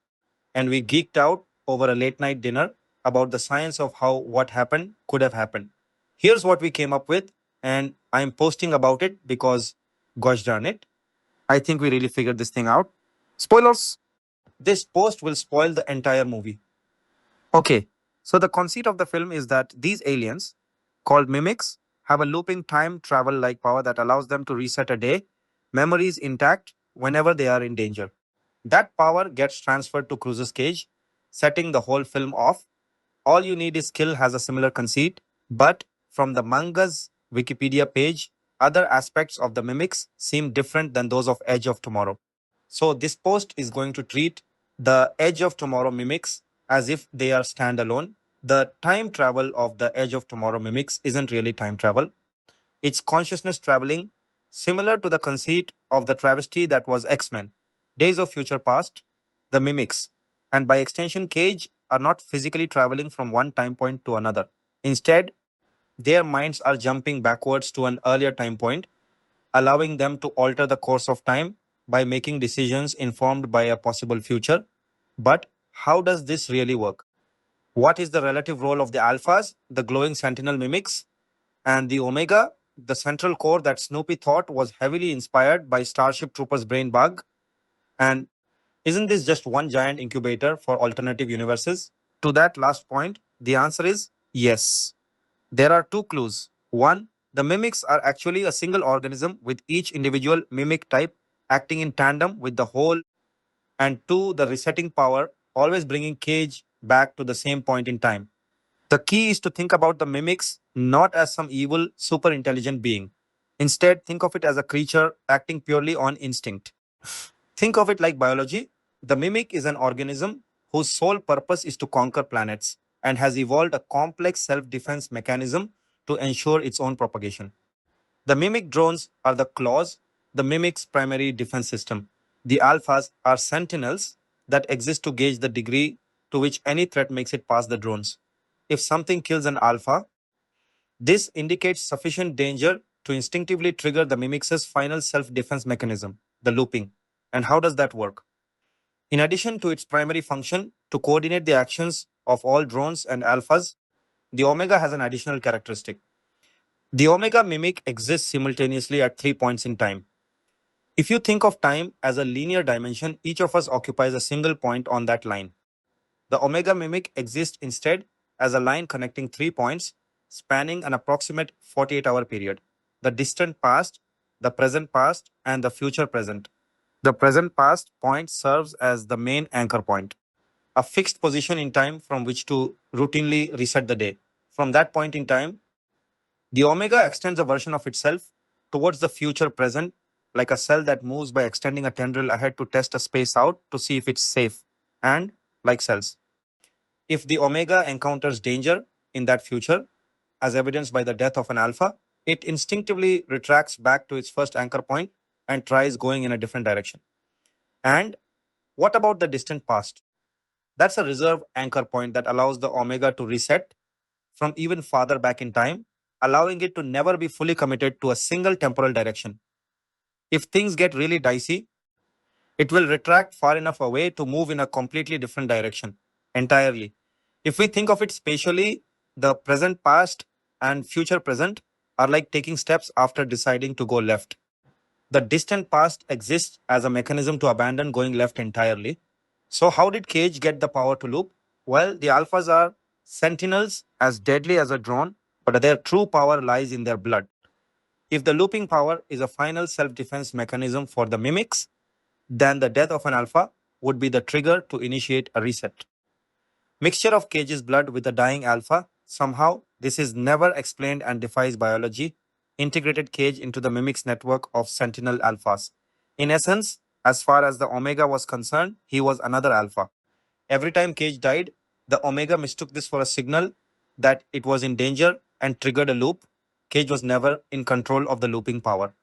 And we geeked out over a late night dinner about the science of how what happened could have happened. Here's what we came up with, and I'm posting about it because, gosh darn it, I think we really figured this thing out. Spoilers! This post will spoil the entire movie. Okay, so the conceit of the film is that these aliens, called mimics, have a looping time travel like power that allows them to reset a day, memories intact whenever they are in danger. That power gets transferred to Cruise's Cage, setting the whole film off. All You Need Is Kill has a similar conceit, but from the manga's Wikipedia page, other aspects of the mimics seem different than those of Edge of Tomorrow. So this post is going to treat the Edge of Tomorrow mimics as if they are standalone. The time travel of the Edge of Tomorrow mimics isn't really time travel. It's consciousness traveling, similar to the conceit of the travesty that was X-Men. Days of Future Past, the mimics, and by extension Cage are not physically traveling from one time point to another. Instead, their minds are jumping backwards to an earlier time point, allowing them to alter the course of time by making decisions informed by a possible future. But how does this really work? What is the relative role of the alphas, the glowing sentinel mimics, and the omega, the central core that Snoopy thought was heavily inspired by Starship Troopers' brain bug? And isn't this just one giant incubator for alternative universes? To that last point, the answer is yes. There are two clues. One, the mimics are actually a single organism with each individual mimic type acting in tandem with the whole. And two, the resetting power, always bringing Cage back to the same point in time. The key is to think about the mimics not as some evil, super intelligent being. Instead, think of it as a creature acting purely on instinct. Think of it like biology. The mimic is an organism whose sole purpose is to conquer planets and has evolved a complex self defense mechanism to ensure its own propagation. The mimic drones are the claws, the mimic's primary defense system. The alphas are sentinels that exist to gauge the degree to which any threat makes it past the drones. If something kills an alpha, this indicates sufficient danger to instinctively trigger the mimic's final self defense mechanism, the looping. And how does that work? In addition to its primary function to coordinate the actions of all drones and alphas, the Omega has an additional characteristic. The Omega mimic exists simultaneously at 3 points in time. If you think of time as a linear dimension, each of us occupies a single point on that line. The Omega mimic exists instead as a line connecting 3 points spanning an approximate 48-hour period. The distant past, the present past, and the future present. The present past point serves as the main anchor point, a fixed position in time from which to routinely reset the day. From that point in time, the omega extends a version of itself towards the future present, like a cell that moves by extending a tendril ahead to test a space out to see if it's safe. And, like cells, if the omega encounters danger in that future, as evidenced by the death of an alpha, it instinctively retracts back to its first anchor point and tries going in a different direction. And what about the distant past? That's a reserve anchor point that allows the omega to reset from even farther back in time, allowing it to never be fully committed to a single temporal direction. If things get really dicey, it will retract far enough away to move in a completely different direction entirely. If we think of it spatially, the present past and future present are like taking steps after deciding to go left. The distant past exists as a mechanism to abandon going left entirely. So, how did Cage get the power to loop? Well, the alphas are sentinels as deadly as a drone, but their true power lies in their blood. If the looping power is a final self defense mechanism for the mimics, then the death of an alpha would be the trigger to initiate a reset. Mixture of Cage's blood with the dying alpha, somehow, this is never explained and defies biology, integrated Cage into the mimics network of sentinel alphas. In essence, as far as the omega was concerned, he was another alpha. Every time Cage died, the omega mistook this for a signal that it was in danger and triggered a loop. Cage was never in control of the looping power.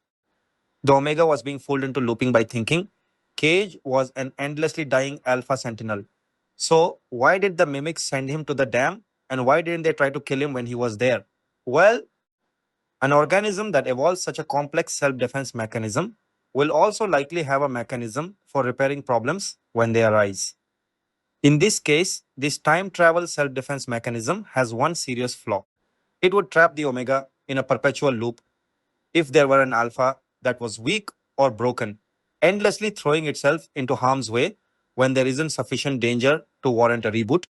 The omega was being fooled into looping by thinking Cage was an endlessly dying alpha sentinel. So, why did the mimics send him to the dam and why didn't they try to kill him when he was there? Well, an organism that evolves such a complex self defense mechanism will also likely have a mechanism for repairing problems when they arise. In this case, this time travel self defense mechanism has one serious flaw. It would trap the omega in a perpetual loop if there were an alpha that was weak or broken, endlessly throwing itself into harm's way when there isn't sufficient danger to warrant a reboot.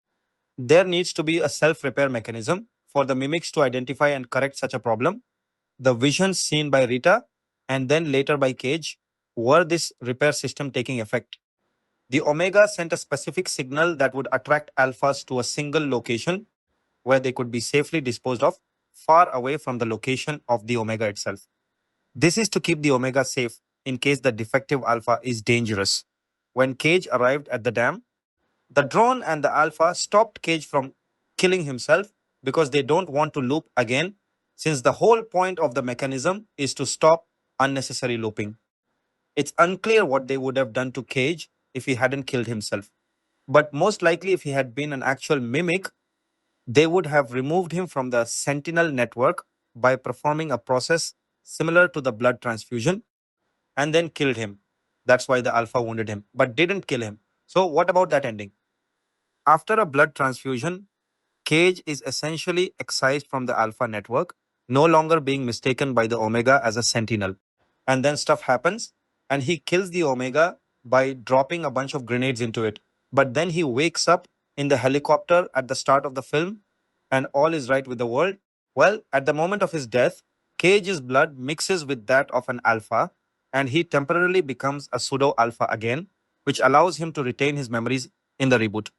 There needs to be a self repair mechanism for the mimics to identify and correct such a problem. The visions seen by Rita and then later by Cage were this repair system taking effect. The omega sent a specific signal that would attract alphas to a single location where they could be safely disposed of, far away from the location of the omega itself. This is to keep the omega safe in case the defective alpha is dangerous. When Cage arrived at the dam, the drone and the alpha stopped Cage from killing himself because they don't want to loop again, since the whole point of the mechanism is to stop unnecessary looping. It's unclear what they would have done to Cage if he hadn't killed himself. But most likely, if he had been an actual mimic, they would have removed him from the sentinel network by performing a process similar to the blood transfusion and then killed him. That's why the alpha wounded him, but didn't kill him. So, what about that ending? After a blood transfusion, Cage is essentially excised from the alpha network, no longer being mistaken by the omega as a sentinel. And then stuff happens, and he kills the omega by dropping a bunch of grenades into it. But then he wakes up in the helicopter at the start of the film, and all is right with the world. Well, at the moment of his death, Cage's blood mixes with that of an alpha, and he temporarily becomes a pseudo alpha again, which allows him to retain his memories in the reboot.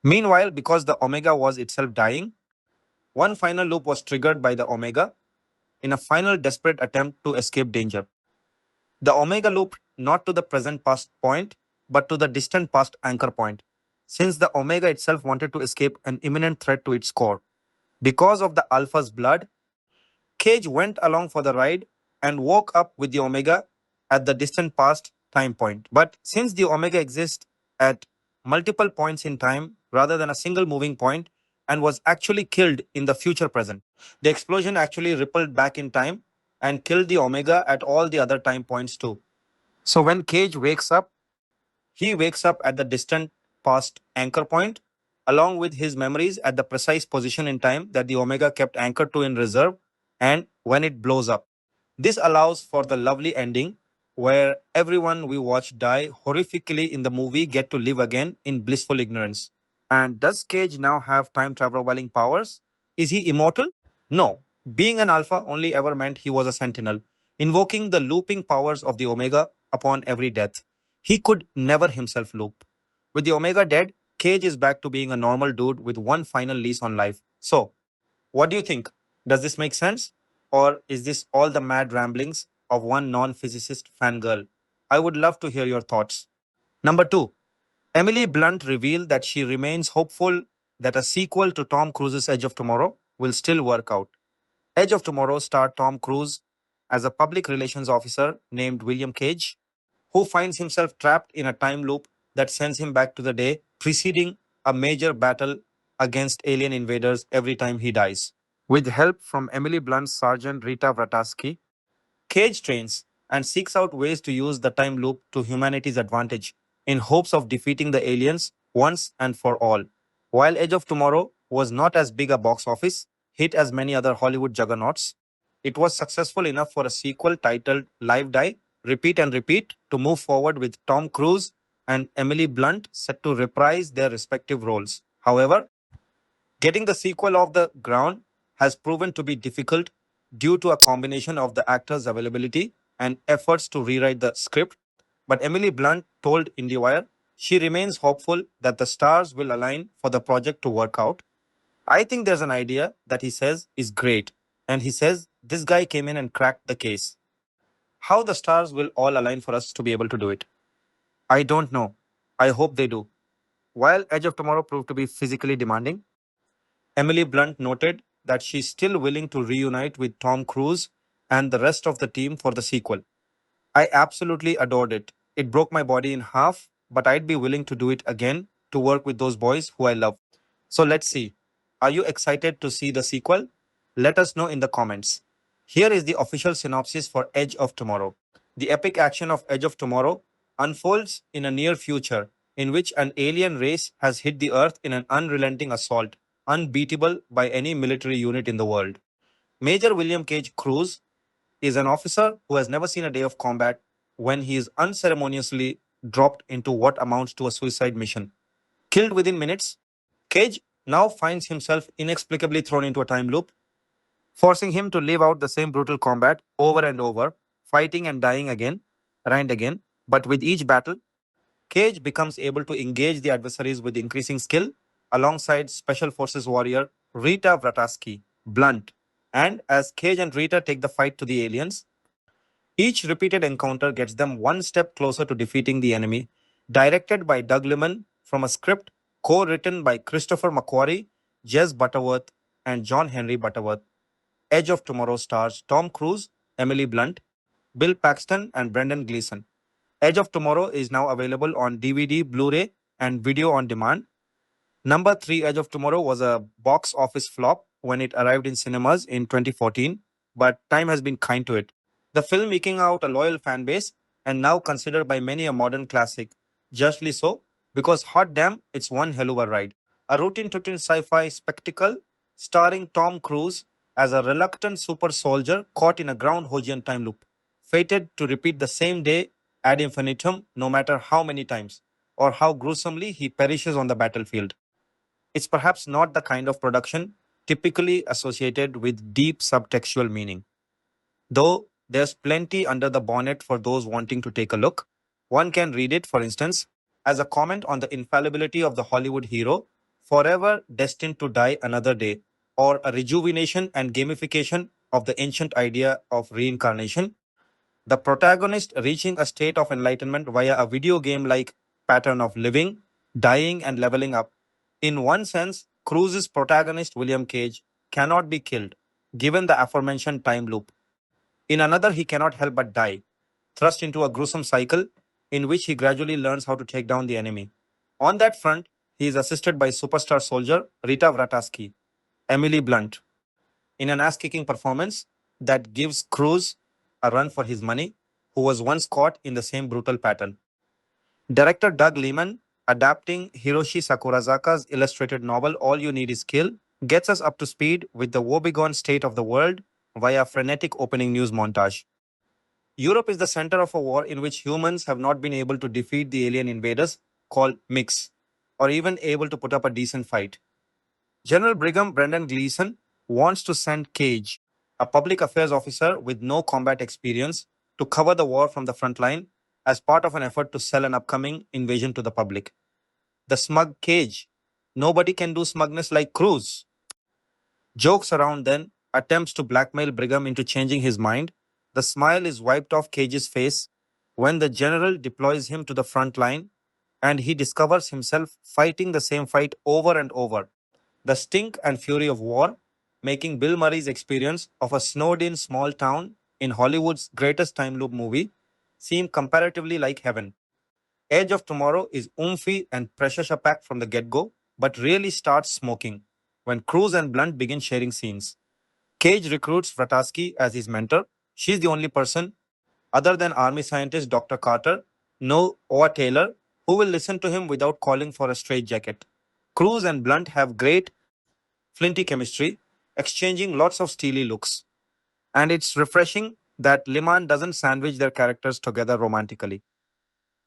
Meanwhile, because the omega was itself dying, one final loop was triggered by the omega in a final desperate attempt to escape danger. The omega looped not to the present past point, but to the distant past anchor point, since the omega itself wanted to escape an imminent threat to its core. Because of the alpha's blood, Cage went along for the ride and woke up with the omega at the distant past time point. But since the omega exists at multiple points in time rather than a single moving point and was actually killed in the future present, the explosion actually rippled back in time and killed the omega at all the other time points too. So when Cage wakes up, he wakes up at the distant past anchor point, along with his memories at the precise position in time that the omega kept anchored to in reserve and when it blows up. This allows for the lovely ending where everyone we watch die horrifically in the movie get to live again in blissful ignorance. And does Cage now have time traveling powers? Is he immortal? No, being an alpha only ever meant he was a sentinel, invoking the looping powers of the Omega upon every death. He could never himself loop. With the Omega dead, Cage is back to being a normal dude with one final lease on life. So, what do you think? Does this make sense? Or is this all the mad ramblings of one non physicist fangirl? I would love to hear your thoughts. Number two, Emily Blunt revealed that she remains hopeful that a sequel to Tom Cruise's Edge of Tomorrow will still work out. Edge of Tomorrow starred Tom Cruise as a public relations officer named William Cage, who finds himself trapped in a time loop that sends him back to the day preceding a major battle against alien invaders every time he dies. With help from Emily Blunt's Sergeant Rita Vrataski, Cage trains and seeks out ways to use the time loop to humanity's advantage in hopes of defeating the aliens once and for all. While Edge of Tomorrow was not as big a box office hit as many other Hollywood juggernauts, it was successful enough for a sequel titled Live Die, Repeat and Repeat to move forward with Tom Cruise and Emily Blunt set to reprise their respective roles. However, getting the sequel off the ground has proven to be difficult due to a combination of the actors' availability and efforts to rewrite the script. But Emily Blunt told IndieWire she remains hopeful that the stars will align for the project to work out. I think there's an idea that he says is great, and he says this guy came in and cracked the case. How the stars will all align for us to be able to do it? I don't know. I hope they do. While Edge of Tomorrow proved to be physically demanding, Emily Blunt noted that she's still willing to reunite with Tom Cruise and the rest of the team for the sequel. I absolutely adored it. It broke my body in half, but I'd be willing to do it again to work with those boys who I love. So let's see. Are you excited to see the sequel? Let us know in the comments. Here is the official synopsis for Edge of Tomorrow. The epic action of Edge of Tomorrow unfolds in a near future in which an alien race has hit the Earth in an unrelenting assault, unbeatable by any military unit in the world. Major William Cage Cruz is an officer who has never seen a day of combat when he is unceremoniously dropped into what amounts to a suicide mission. Killed within minutes, Cage now finds himself inexplicably thrown into a time loop, forcing him to live out the same brutal combat over and over, fighting and dying again and again. But with each battle, Cage becomes able to engage the adversaries with increasing skill alongside Special Forces warrior Rita Vrataski, Blunt. And as Cage and Rita take the fight to the aliens, each repeated encounter gets them one step closer to defeating the enemy. Directed by Doug Liman from a script co-written by Christopher McQuarrie, Jez Butterworth, and John Henry Butterworth. Edge of Tomorrow stars Tom Cruise, Emily Blunt, Bill Paxton, and Brendan Gleeson. Edge of Tomorrow is now available on DVD, Blu-ray, and video on demand. Number 3, Edge of Tomorrow was a box office flop when it arrived in cinemas in 2014, but time has been kind to it. The film eking out a loyal fan base and now considered by many a modern classic. Justly so, because hot damn, it's one hell of a ride. A routine sci-fi spectacle starring Tom Cruise as a reluctant super soldier caught in a groundhogian time loop, fated to repeat the same day ad infinitum no matter how many times or how gruesomely he perishes on the battlefield. It's perhaps not the kind of production typically associated with deep subtextual meaning. Though there's plenty under the bonnet for those wanting to take a look. One can read it, for instance, as a comment on the infallibility of the Hollywood hero, forever destined to die another day, or a rejuvenation and gamification of the ancient idea of reincarnation. The protagonist reaching a state of enlightenment via a video game like pattern of living, dying, and leveling up. In one sense, Cruise's protagonist, William Cage, cannot be killed, given the aforementioned time loop. In another, he cannot help but die, thrust into a gruesome cycle in which he gradually learns how to take down the enemy. On that front, he is assisted by superstar soldier Rita Vrataski, Emily Blunt, in an ass kicking performance that gives Cruise a run for his money, who was once caught in the same brutal pattern. Director Doug Liman, adapting Hiroshi Sakurazaka's illustrated novel All You Need Is Kill, gets us up to speed with the woebegone state of the world via frenetic opening news montage. Europe is the center of a war in which humans have not been able to defeat the alien invaders called Mix, or even able to put up a decent fight. General Brigham Brendan Gleeson wants to send Cage, a public affairs officer with no combat experience, to cover the war from the front line as part of an effort to sell an upcoming invasion to the public. The smug Cage. Nobody can do smugness like Cruz. Jokes around then, attempts to blackmail Brigham into changing his mind. The smile is wiped off Cage's face when the general deploys him to the front line and he discovers himself fighting the same fight over and over. The stink and fury of war, making Bill Murray's experience of a snowed in small town in Hollywood's greatest time loop movie seem comparatively like heaven. Edge of Tomorrow is oomphy and pressure packed from the get go, but really starts smoking when Cruz and Blunt begin sharing scenes. Cage recruits Vrataski as his mentor. She's the only person, other than army scientist Dr. Carter, Noah Taylor, who will listen to him without calling for a straitjacket. Cruz and Blunt have great, flinty chemistry, exchanging lots of steely looks. And it's refreshing that Liman doesn't sandwich their characters together romantically.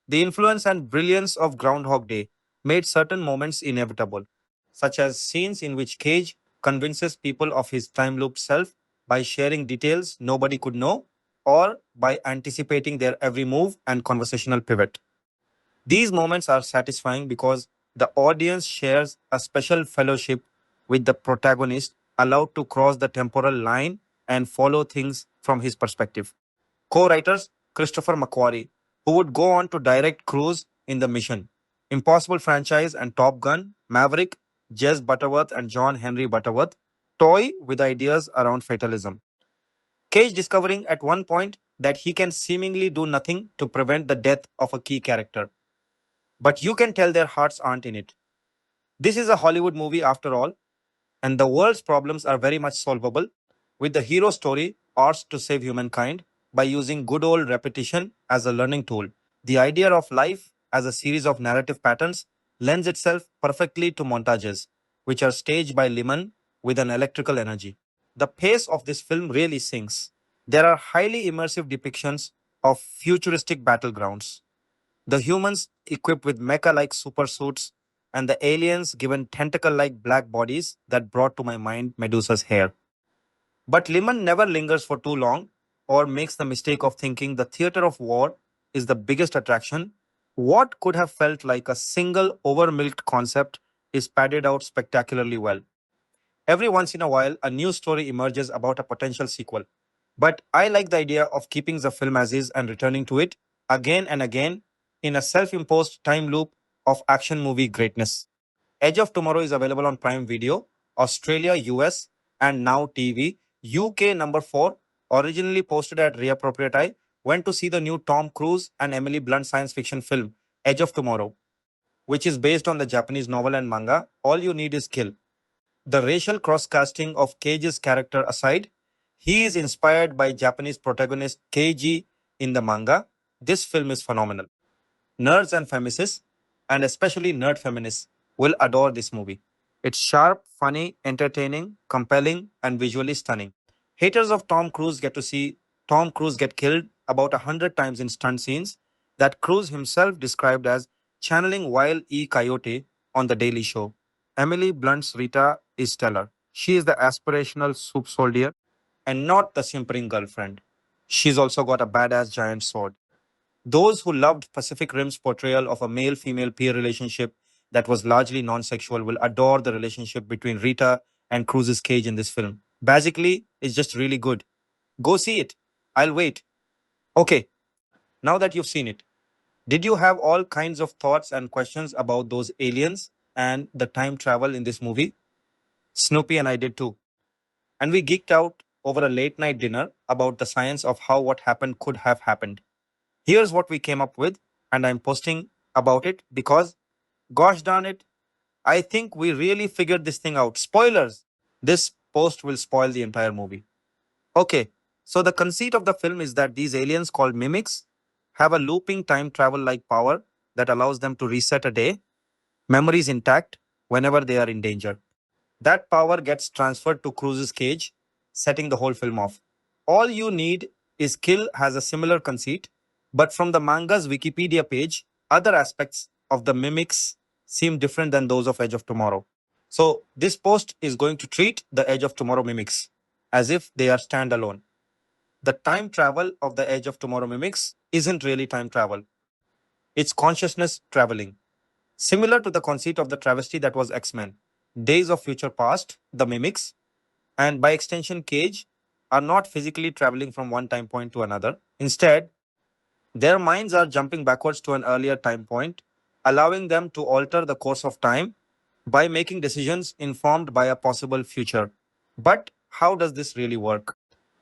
The influence and brilliance of Groundhog Day made certain moments inevitable, such as scenes in which Cage convinces people of his time loop self by sharing details nobody could know or by anticipating their every move and conversational pivot. These moments are satisfying because the audience shares a special fellowship with the protagonist, allowed to cross the temporal line and follow things from his perspective. Co-writers Christopher McQuarrie, who would go on to direct Cruise in The Mission, Impossible franchise and Top Gun, Maverick, Jez Butterworth and John Henry Butterworth, toy with ideas around fatalism. Cage discovering at one point that he can seemingly do nothing to prevent the death of a key character. But you can tell their hearts aren't in it. This is a Hollywood movie after all, and the world's problems are very much solvable with the hero story asked to save humankind by using good old repetition as a learning tool. The idea of life as a series of narrative patterns lends itself perfectly to montages, which are staged by Liman with an electrical energy. The pace of this film really sinks. There are highly immersive depictions of futuristic battlegrounds, the humans equipped with mecha like supersuits, and the aliens given tentacle like black bodies that brought to my mind Medusa's hair. But Liman never lingers for too long or makes the mistake of thinking the theater of war is the biggest attraction. What could have felt like a single over-milked concept is padded out spectacularly well. Every once in a while, a new story emerges about a potential sequel. But I like the idea of keeping the film as is and returning to it again and again in a self imposed time loop of action movie greatness. Edge of Tomorrow is available on Prime Video, Australia, US, and Now TV. UK number 4, originally posted at Reappropriate, went to see the new Tom Cruise and Emily Blunt science fiction film, Edge of Tomorrow, which is based on the Japanese novel and manga, All You Need Is Kill. The racial cross-casting of Cage's character aside, he is inspired by Japanese protagonist Keiji in the manga. This film is phenomenal. Nerds and feminists, and especially nerd feminists, will adore this movie. It's sharp, funny, entertaining, compelling, and visually stunning. Haters of Tom Cruise get to see Tom Cruise get killed about 100 times in stunt scenes that Cruise himself described as channeling Wile E. Coyote on The Daily Show. Emily Blunt's Rita is stellar. She is the aspirational soup soldier and not the simpering girlfriend. She's also got a badass giant sword. Those who loved Pacific Rim's portrayal of a male female peer relationship that was largely non sexual will adore the relationship between Rita and Cruise's Cage in this film. Basically, it's just really good. Go see it. I'll wait. Okay, now that you've seen it, did you have all kinds of thoughts and questions about those aliens and the time travel in this movie? Snoopy and I did too. And we geeked out over a late night dinner about the science of how what happened could have happened. Here's what we came up with, and I'm posting about it because, gosh darn it, I think we really figured this thing out. Spoilers! This post will spoil the entire movie. Okay, so the conceit of the film is that these aliens called mimics have a looping time travel like power that allows them to reset a day, memories intact, whenever they are in danger. That power gets transferred to Cruise's Cage, setting the whole film off. All you need is Kill has a similar conceit, but from the manga's Wikipedia page, other aspects of the mimics seem different than those of Edge of Tomorrow. So this post is going to treat the Edge of Tomorrow mimics as if they are standalone. The time travel of the Edge of Tomorrow mimics isn't really time travel. It's consciousness traveling. Similar to the conceit of the travesty that was X-Men. Days of Future Past, the mimics, and by extension Cage, are not physically traveling from one time point to another. Instead, their minds are jumping backwards to an earlier time point, allowing them to alter the course of time by making decisions informed by a possible future. But how does this really work?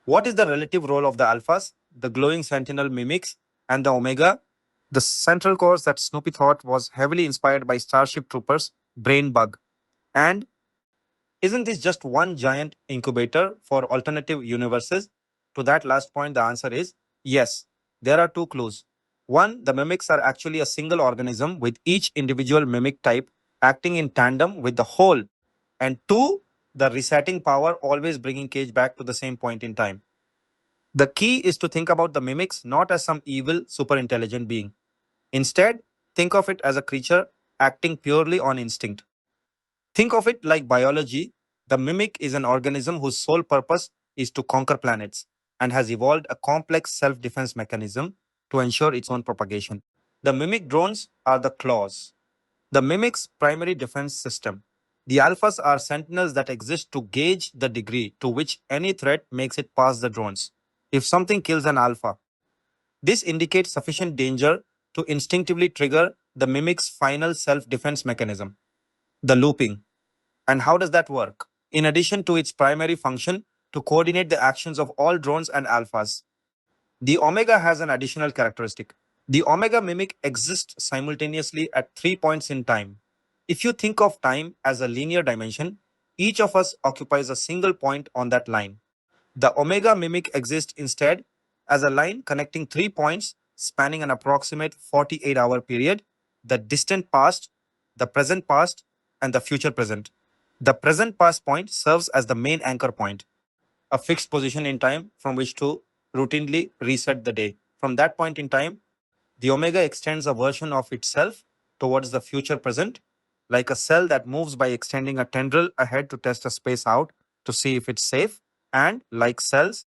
What is the relative role of the alphas, the glowing sentinel mimics, and the omega? The central course that Snoopy thought was heavily inspired by Starship Troopers' brain bug. And isn't this just one giant incubator for alternative universes? To that last point, the answer is yes. There are two clues. One, the mimics are actually a single organism with each individual mimic type acting in tandem with the whole. And two, the resetting power always bringing Cage back to the same point in time. The key is to think about the mimics not as some evil, super intelligent being. Instead, think of it as a creature acting purely on instinct. Think of it like biology. The mimic is an organism whose sole purpose is to conquer planets and has evolved a complex self defense mechanism to ensure its own propagation. The mimic drones are the claws, the mimic's primary defense system. The alphas are sentinels that exist to gauge the degree to which any threat makes it past the drones. If something kills an alpha, this indicates sufficient danger to instinctively trigger the mimic's final self defense mechanism, the looping. And how does that work? In addition to its primary function to coordinate the actions of all drones and alphas, the Omega has an additional characteristic. The Omega mimic exists simultaneously at 3 points in time. If you think of time as a linear dimension, each of us occupies a single point on that line. The Omega mimic exists instead as a line connecting 3 points spanning an approximate 48-hour period: the distant past, the present past, and the future present. The present past point serves as the main anchor point, a fixed position in time from which to routinely reset the day. From that point in time, the omega extends a version of itself towards the future present, like a cell that moves by extending a tendril ahead to test a space out to see if it's safe. And like cells,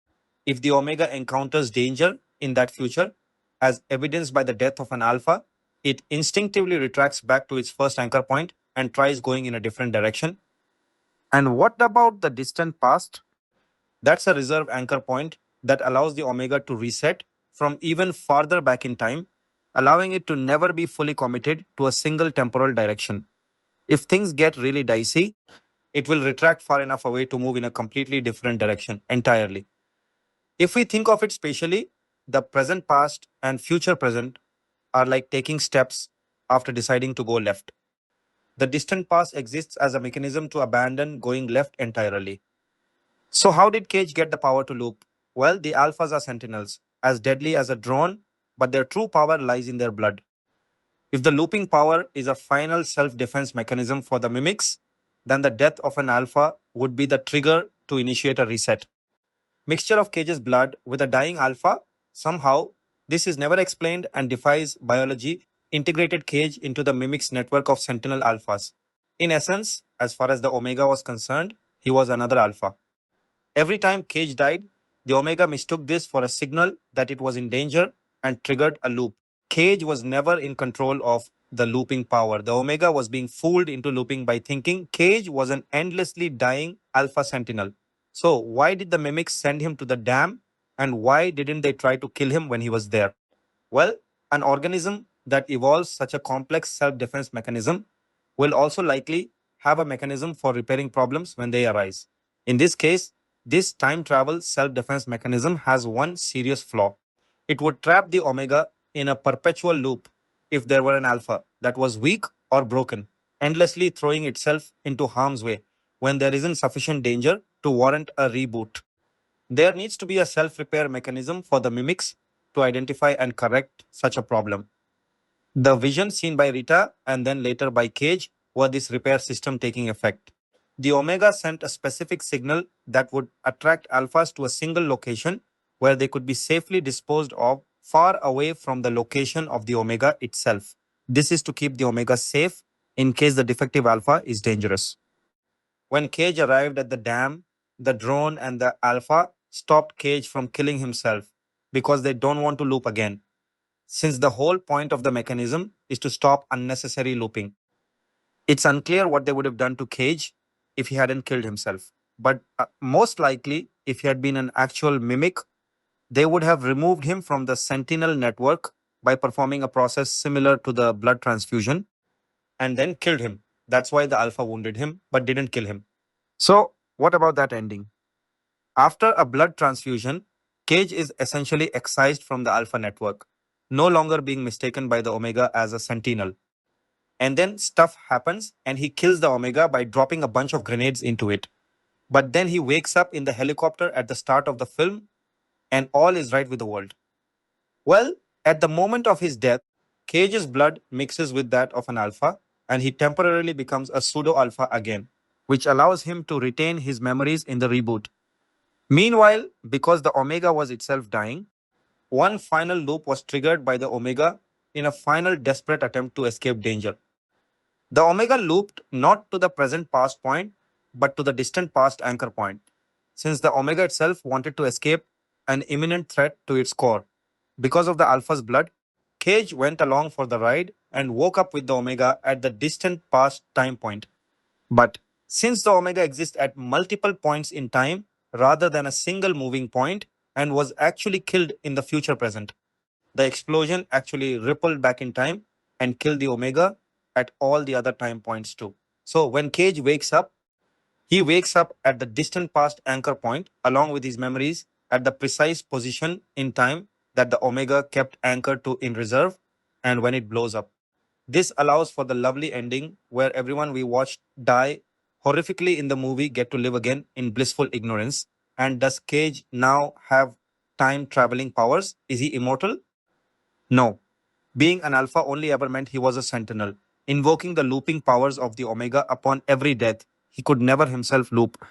if the omega encounters danger in that future, as evidenced by the death of an alpha, it instinctively retracts back to its first anchor point and tries going in a different direction. And what about the distant past? That's a reserve anchor point that allows the omega to reset from even farther back in time, allowing it to never be fully committed to a single temporal direction. If things get really dicey, it will retract far enough away to move in a completely different direction entirely. If we think of it spatially, the present past and future present are like taking steps after deciding to go left. The distant past exists as a mechanism to abandon going left entirely. So, how did Cage get the power to loop? Well, the alphas are sentinels, as deadly as a drone, but their true power lies in their blood. If the looping power is a final self defense mechanism for the mimics, then the death of an alpha would be the trigger to initiate a reset. Mixture of Cage's blood with a dying alpha? Somehow, this is never explained and defies biology, integrated Cage into the mimic's network of sentinel alphas. In essence, as far as the Omega was concerned, he was another alpha. Every time Cage died, the Omega mistook this for a signal that it was in danger and triggered a loop. Cage was never in control of the looping power. The Omega was being fooled into looping by thinking Cage was an endlessly dying Alpha Sentinel. So, why did the mimics send him to the dam, and why didn't they try to kill him when he was there? Well, an organism that evolves such a complex self defense mechanism will also likely have a mechanism for repairing problems when they arise. In this case, this time travel self defense mechanism has one serious flaw. It would trap the omega in a perpetual loop if there were an alpha that was weak or broken, endlessly throwing itself into harm's way when there isn't sufficient danger to warrant a reboot. There needs to be a self repair mechanism for the mimics to identify and correct such a problem. The vision seen by Rita and then later by Cage were this repair system taking effect. The Omega sent a specific signal that would attract alphas to a single location where they could be safely disposed of far away from the location of the Omega itself. This is to keep the Omega safe in case the defective alpha is dangerous. When Cage arrived at the dam, the drone and the Alpha stopped Cage from killing himself because they don't want to loop again, since the whole point of the mechanism is to stop unnecessary looping. It's unclear what they would have done to Cage if he hadn't killed himself. But most likely, if he had been an actual mimic, they would have removed him from the Sentinel network by performing a process similar to the blood transfusion and then killed him. That's why the Alpha wounded him but didn't kill him. So, what about that ending? After a blood transfusion, Cage is essentially excised from the Alpha network, no longer being mistaken by the Omega as a Sentinel. And then stuff happens and he kills the Omega by dropping a bunch of grenades into it. But then he wakes up in the helicopter at the start of the film and all is right with the world. Well, at the moment of his death, Cage's blood mixes with that of an alpha and he temporarily becomes a pseudo alpha again, which allows him to retain his memories in the reboot. Meanwhile, because the Omega was itself dying, one final loop was triggered by the Omega in a final desperate attempt to escape danger. The Omega looped not to the present past point, but to the distant past anchor point, since the Omega itself wanted to escape an imminent threat to its core. Because of the Alpha's blood, Cage went along for the ride and woke up with the Omega at the distant past time point. But since the Omega exists at multiple points in time rather than a single moving point and was actually killed in the future present, the explosion actually rippled back in time and killed the Omega at all the other time points too. So when Cage wakes up, he wakes up at the distant past anchor point along with his memories at the precise position in time that the Omega kept anchored to in reserve and when it blows up. This allows for the lovely ending where everyone we watched die horrifically in the movie get to live again in blissful ignorance. And does Cage now have time traveling powers? Is he immortal? No. Being an alpha only ever meant he was a sentinel, invoking the looping powers of the Omega upon every death. He could never himself loop.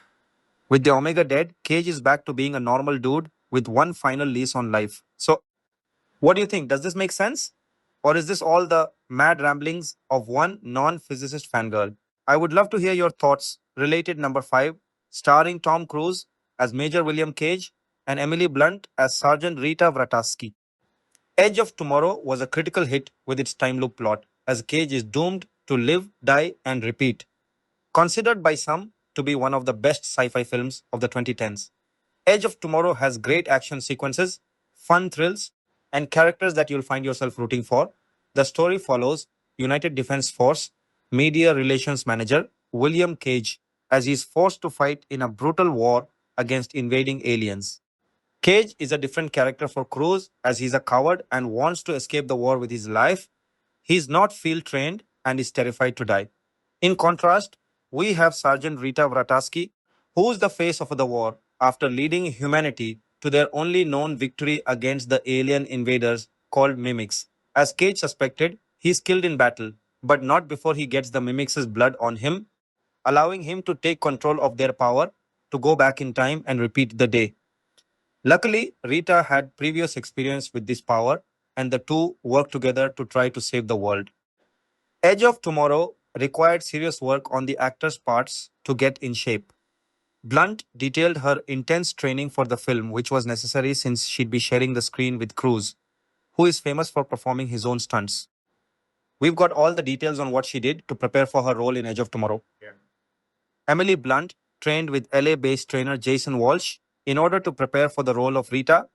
With the Omega dead, Cage is back to being a normal dude with one final lease on life. So, what do you think? Does this make sense? Or is this all the mad ramblings of one non physicist fangirl? I would love to hear your thoughts. Related number 5, starring Tom Cruise as Major William Cage and Emily Blunt as Sergeant Rita Vrataski. Edge of Tomorrow was a critical hit with its time loop plot, as Cage is doomed to live, die, and repeat. Considered by some to be one of the best sci fi films of the 2010s. Edge of Tomorrow has great action sequences, fun thrills, and characters that you'll find yourself rooting for. The story follows United Defense Force Media Relations Manager William Cage as he is forced to fight in a brutal war against invading aliens. Cage is a different character for Cruise as he's a coward and wants to escape the war with his life. He's not field trained and is terrified to die. In contrast, we have Sergeant Rita Vrataski, who's the face of the war after leading humanity to their only known victory against the alien invaders called Mimics. As Cage suspected, he's killed in battle, but not before he gets the Mimics' blood on him, allowing him to take control of their power to go back in time and repeat the day. Luckily, Rita had previous experience with this power, and the two worked together to try to save the world. Edge of Tomorrow required serious work on the actors' parts to get in shape. Blunt detailed her intense training for the film, which was necessary since she'd be sharing the screen with Cruise, who is famous for performing his own stunts. We've got all the details on what she did to prepare for her role in Edge of Tomorrow. Emily Blunt trained with LA based trainer Jason Walsh in order to prepare for the role of Rita.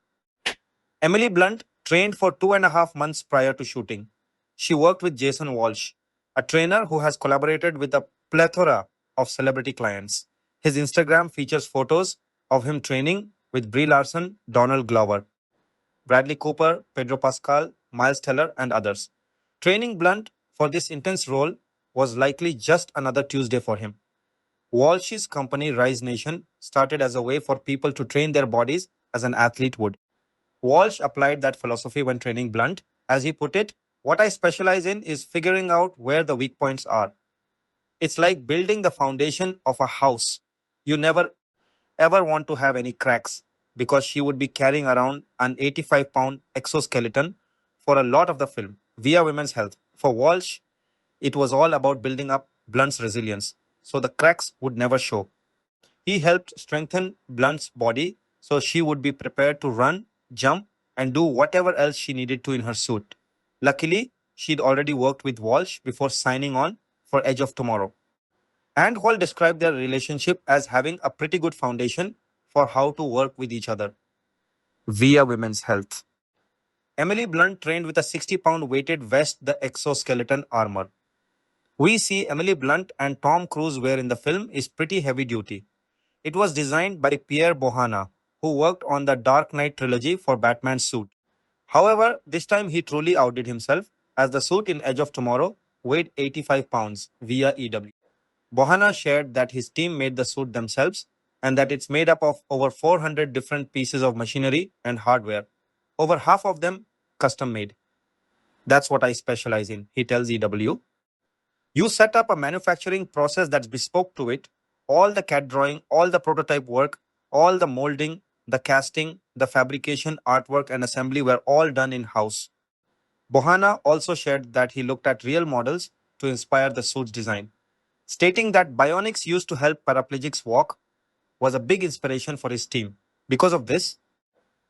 Emily Blunt trained for 2.5 months prior to shooting. She worked with Jason Walsh, a trainer who has collaborated with a plethora of celebrity clients. His Instagram features photos of him training with Brie Larson, Donald Glover, Bradley Cooper, Pedro Pascal, Miles Teller, and others. Training Blunt for this intense role was likely just another Tuesday for him. Walsh's company Rise Nation started as a way for people to train their bodies as an athlete would. Walsh applied that philosophy when training Blunt. As he put it, what I specialize in is figuring out where the weak points are. It's like building the foundation of a house. You never ever want to have any cracks because she would be carrying around an 85-pound exoskeleton for a lot of the film via Women's Health. For Walsh, it was all about building up Blunt's resilience. so the cracks would never show. He helped strengthen Blunt's body so she would be prepared to run, jump, and do whatever else she needed to in her suit. Luckily, she'd already worked with Walsh before signing on for Edge of Tomorrow. And Hall described their relationship as having a pretty good foundation for how to work with each other via women's health. Emily Blunt trained with a 60-pound weighted vest, the exoskeleton armor. We see Emily Blunt and Tom Cruise wear in the film is pretty heavy duty. It was designed by Pierre Bohanna, who worked on the Dark Knight trilogy for Batman's suit. However, this time he truly outdid himself, as the suit in Edge of Tomorrow weighed 85 pounds via EW. Bohanna shared that his team made the suit themselves and that it's made up of over 400 different pieces of machinery and hardware, over half of them custom made. That's what I specialize in, he tells EW. You set up a manufacturing process that's bespoke to it. All the CAD drawing, all the prototype work, all the molding, the casting, the fabrication, artwork, and assembly were all done in house. Bohanna also shared that he looked at real models to inspire the suit's design, stating that bionics used to help paraplegics walk was a big inspiration for his team. Because of this,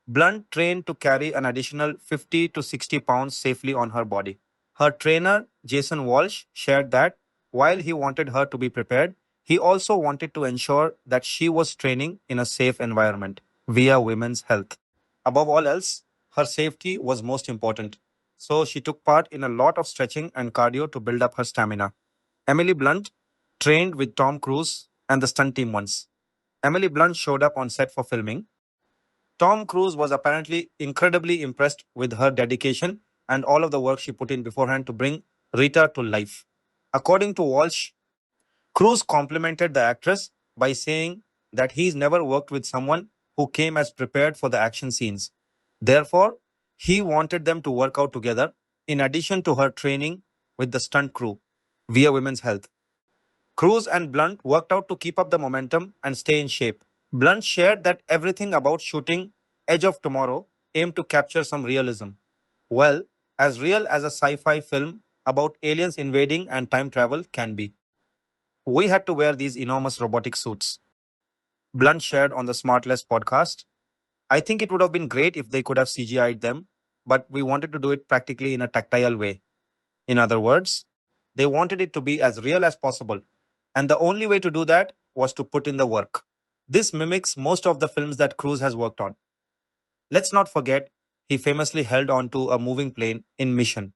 Blunt trained to carry an additional 50 to 60 pounds safely on her body. Her trainer, Jason Walsh, shared that while he wanted her to be prepared, he also wanted to ensure that she was training in a safe environment via women's health. Above all else, her safety was most important. So she took part in a lot of stretching and cardio to build up her stamina. Emily Blunt trained with Tom Cruise and the stunt team once. Emily Blunt showed up on set for filming. Tom Cruise was apparently incredibly impressed with her dedication and all of the work she put in beforehand to bring Rita to life. According to Walsh, Cruise complimented the actress by saying that he's never worked with someone who came as prepared for the action scenes. Therefore, he wanted them to work out together in addition to her training with the stunt crew via Women's Health. Cruise and Blunt worked out to keep up the momentum and stay in shape. Blunt shared that everything about shooting Edge of Tomorrow aimed to capture some realism. Well, as real as a sci fi film about aliens invading and time travel can be. We had to wear these enormous robotic suits. Blunt shared on the Smartless podcast. I think it would have been great if they could have CGI'd them, but we wanted to do it practically in a tactile way. In other words, they wanted it to be as real as possible, and the only way to do that was to put in the work. This mimics most of the films that Cruise has worked on. Let's not forget, he famously held on to a moving plane in Mission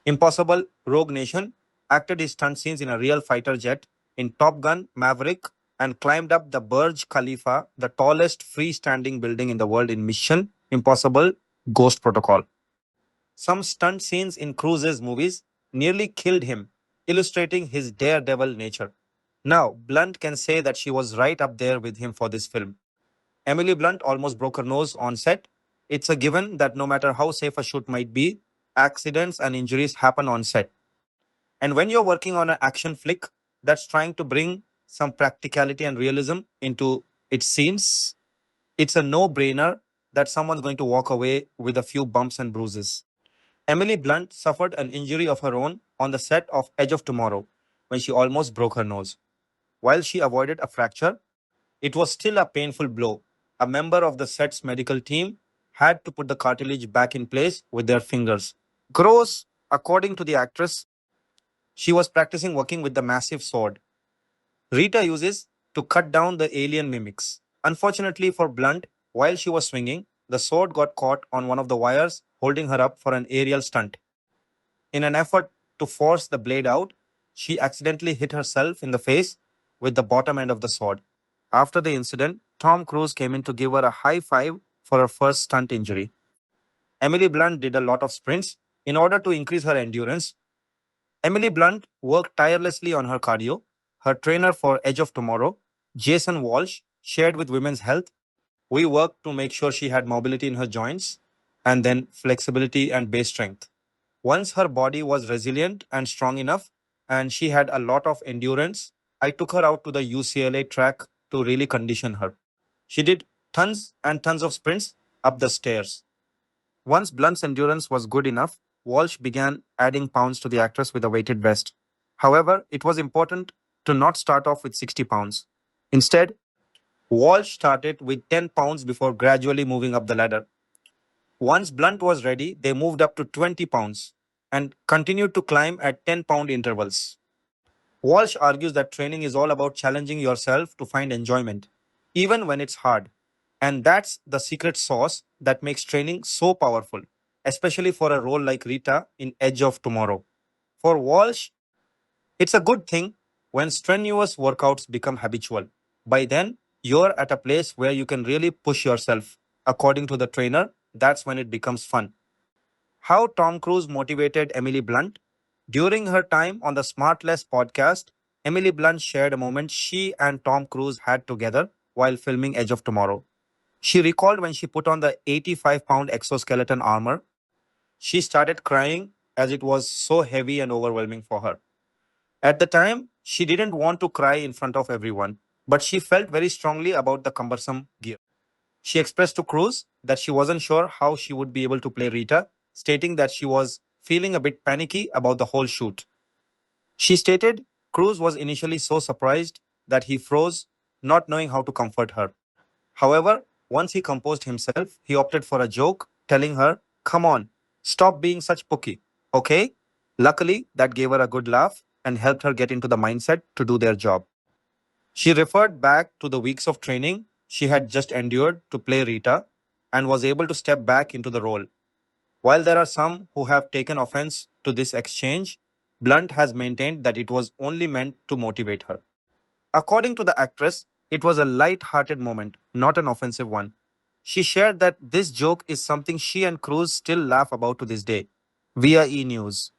Impossible. Rogue Nation acted his stunt scenes in a real fighter jet in Top Gun Maverick and climbed up the Burj Khalifa, the tallest freestanding building in the world in Mission Impossible Ghost Protocol. Some stunt scenes in Cruise's movies nearly killed him, illustrating his daredevil nature. Now, Blunt can say that she was right up there with him for this film. Emily Blunt almost broke her nose on set. It's a given that no matter how safe a shoot might be, accidents and injuries happen on set. And when you're working on an action flick that's trying to bring some practicality and realism into its scenes, it's a no brainer that someone's going to walk away with a few bumps and bruises. Emily Blunt suffered an injury of her own on the set of Edge of Tomorrow when she almost broke her nose. While she avoided a fracture, it was still a painful blow. A member of the set's medical team had to put the cartilage back in place with their fingers. Gross, according to the actress, she was practicing working with the massive sword Rita uses to cut down the alien mimics. Unfortunately for Blunt, while she was swinging, the sword got caught on one of the wires holding her up for an aerial stunt. In an effort to force the blade out, she accidentally hit herself in the face with the bottom end of the sword. After the incident, Tom Cruise came in to give her a high five for her first stunt injury. Emily Blunt did a lot of sprints in order to increase her endurance. Emily Blunt worked tirelessly on her cardio. Her trainer for Edge of Tomorrow, Jason Walsh, shared with Women's Health. We worked to make sure she had mobility in her joints and then flexibility and base strength. Once her body was resilient and strong enough, and she had a lot of endurance, I took her out to the UCLA track to really condition her. She did tons and tons of sprints up the stairs. Once Blunt's endurance was good enough, Walsh began adding pounds to the actress with a weighted vest. However, it was important to not start off with 60 pounds. Instead, Walsh started with 10 pounds before gradually moving up the ladder. Once Blunt was ready, they moved up to 20 pounds and continued to climb at 10-pound intervals. Walsh argues that training is all about challenging yourself to find enjoyment, even when it's hard. And that's the secret sauce that makes training so powerful, especially for a role like Rita in Edge of Tomorrow. For Walsh, it's a good thing when strenuous workouts become habitual. By then, you're at a place where you can really push yourself. According to the trainer, that's when it becomes fun. How Tom Cruise motivated Emily Blunt? During her time on the Smartless podcast, Emily Blunt shared a moment she and Tom Cruise had together while filming Edge of Tomorrow. She recalled when she put on the 85-pound exoskeleton armor, she started crying as it was so heavy and overwhelming for her. At the time, she didn't want to cry in front of everyone, but she felt very strongly about the cumbersome gear. She expressed to Cruz that she wasn't sure how she would be able to play Rita, stating that she was feeling a bit panicky about the whole shoot. She stated Cruz was initially so surprised that he froze, not knowing how to comfort her. However, once he composed himself, he opted for a joke, telling her, "Come on, stop being such pookie, okay?" Luckily, that gave her a good laugh and helped her get into the mindset to do their job. She referred back to the weeks of training she had just endured to play Rita and was able to step back into the role. While there are some who have taken offense to this exchange, Blunt has maintained that it was only meant to motivate her. According to the actress, it was a light-hearted moment, not an offensive one. She shared that this joke is something she and Cruz still laugh about to this day. Via E! News,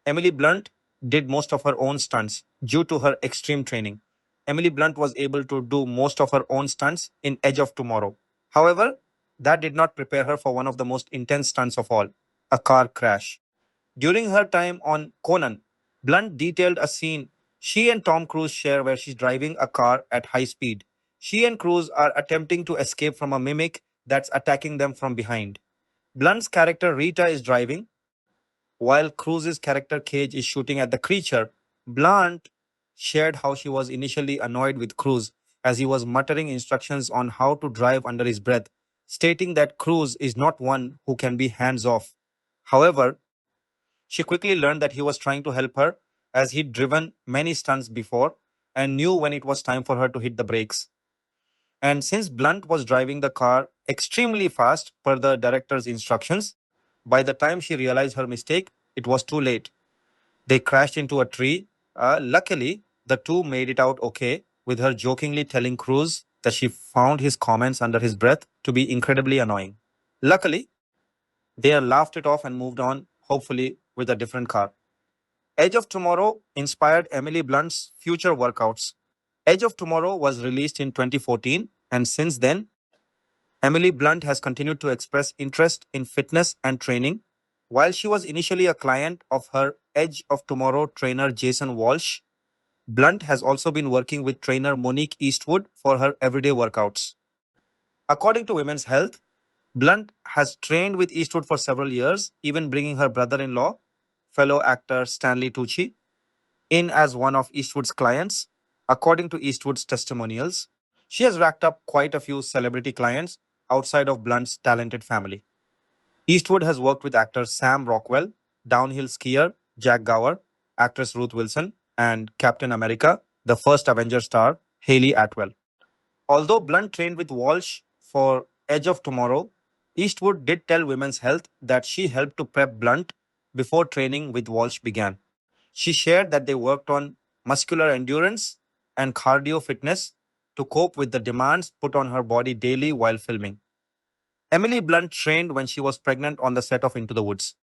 Emily Blunt did most of her own stunts due to her extreme training. Emily Blunt was able to do most of her own stunts in Edge of Tomorrow. However, that did not prepare her for one of the most intense stunts of all, a car crash. During her time on Conan, Blunt detailed a scene she and Tom Cruise share where she's driving a car at high speed. She and Cruise are attempting to escape from a mimic that's attacking them from behind. Blunt's character Rita is driving, while Cruise's character Cage is shooting at the creature. Blunt shared how she was initially annoyed with Cruise as he was muttering instructions on how to drive under his breath, stating that Cruise is not one who can be hands off. However, she quickly learned that he was trying to help her as he'd driven many stunts before and knew when it was time for her to hit the brakes. And since Blunt was driving the car extremely fast per the director's instructions, by the time she realized her mistake, it was too late. They crashed into a tree. Luckily, the two made it out okay, with her jokingly telling Cruz that she found his comments under his breath to be incredibly annoying. Luckily, they laughed it off and moved on, hopefully with a different car. Edge of Tomorrow inspired Emily Blunt's future workouts. Edge of Tomorrow was released in 2014, and since then, Emily Blunt has continued to express interest in fitness and training. While she was initially a client of her Edge of Tomorrow trainer Jason Walsh, Blunt has also been working with trainer Monique Eastwood for her everyday workouts. According to Women's Health, Blunt has trained with Eastwood for several years, even bringing her brother in law, fellow actor Stanley Tucci, in as one of Eastwood's clients. According to Eastwood's testimonials, she has racked up quite a few celebrity clients outside of Blunt's talented family. Eastwood has worked with actors Sam Rockwell, downhill skier Jack Gower, actress Ruth Wilson, and Captain America, the first Avenger star, Haley Atwell. Although Blunt trained with Walsh for Edge of Tomorrow, Eastwood did tell Women's Health that she helped to prep Blunt before training with Walsh began. She shared that they worked on muscular endurance and cardio fitness to cope with the demands put on her body daily while filming. Emily Blunt trained when she was pregnant on the set of Into the Woods.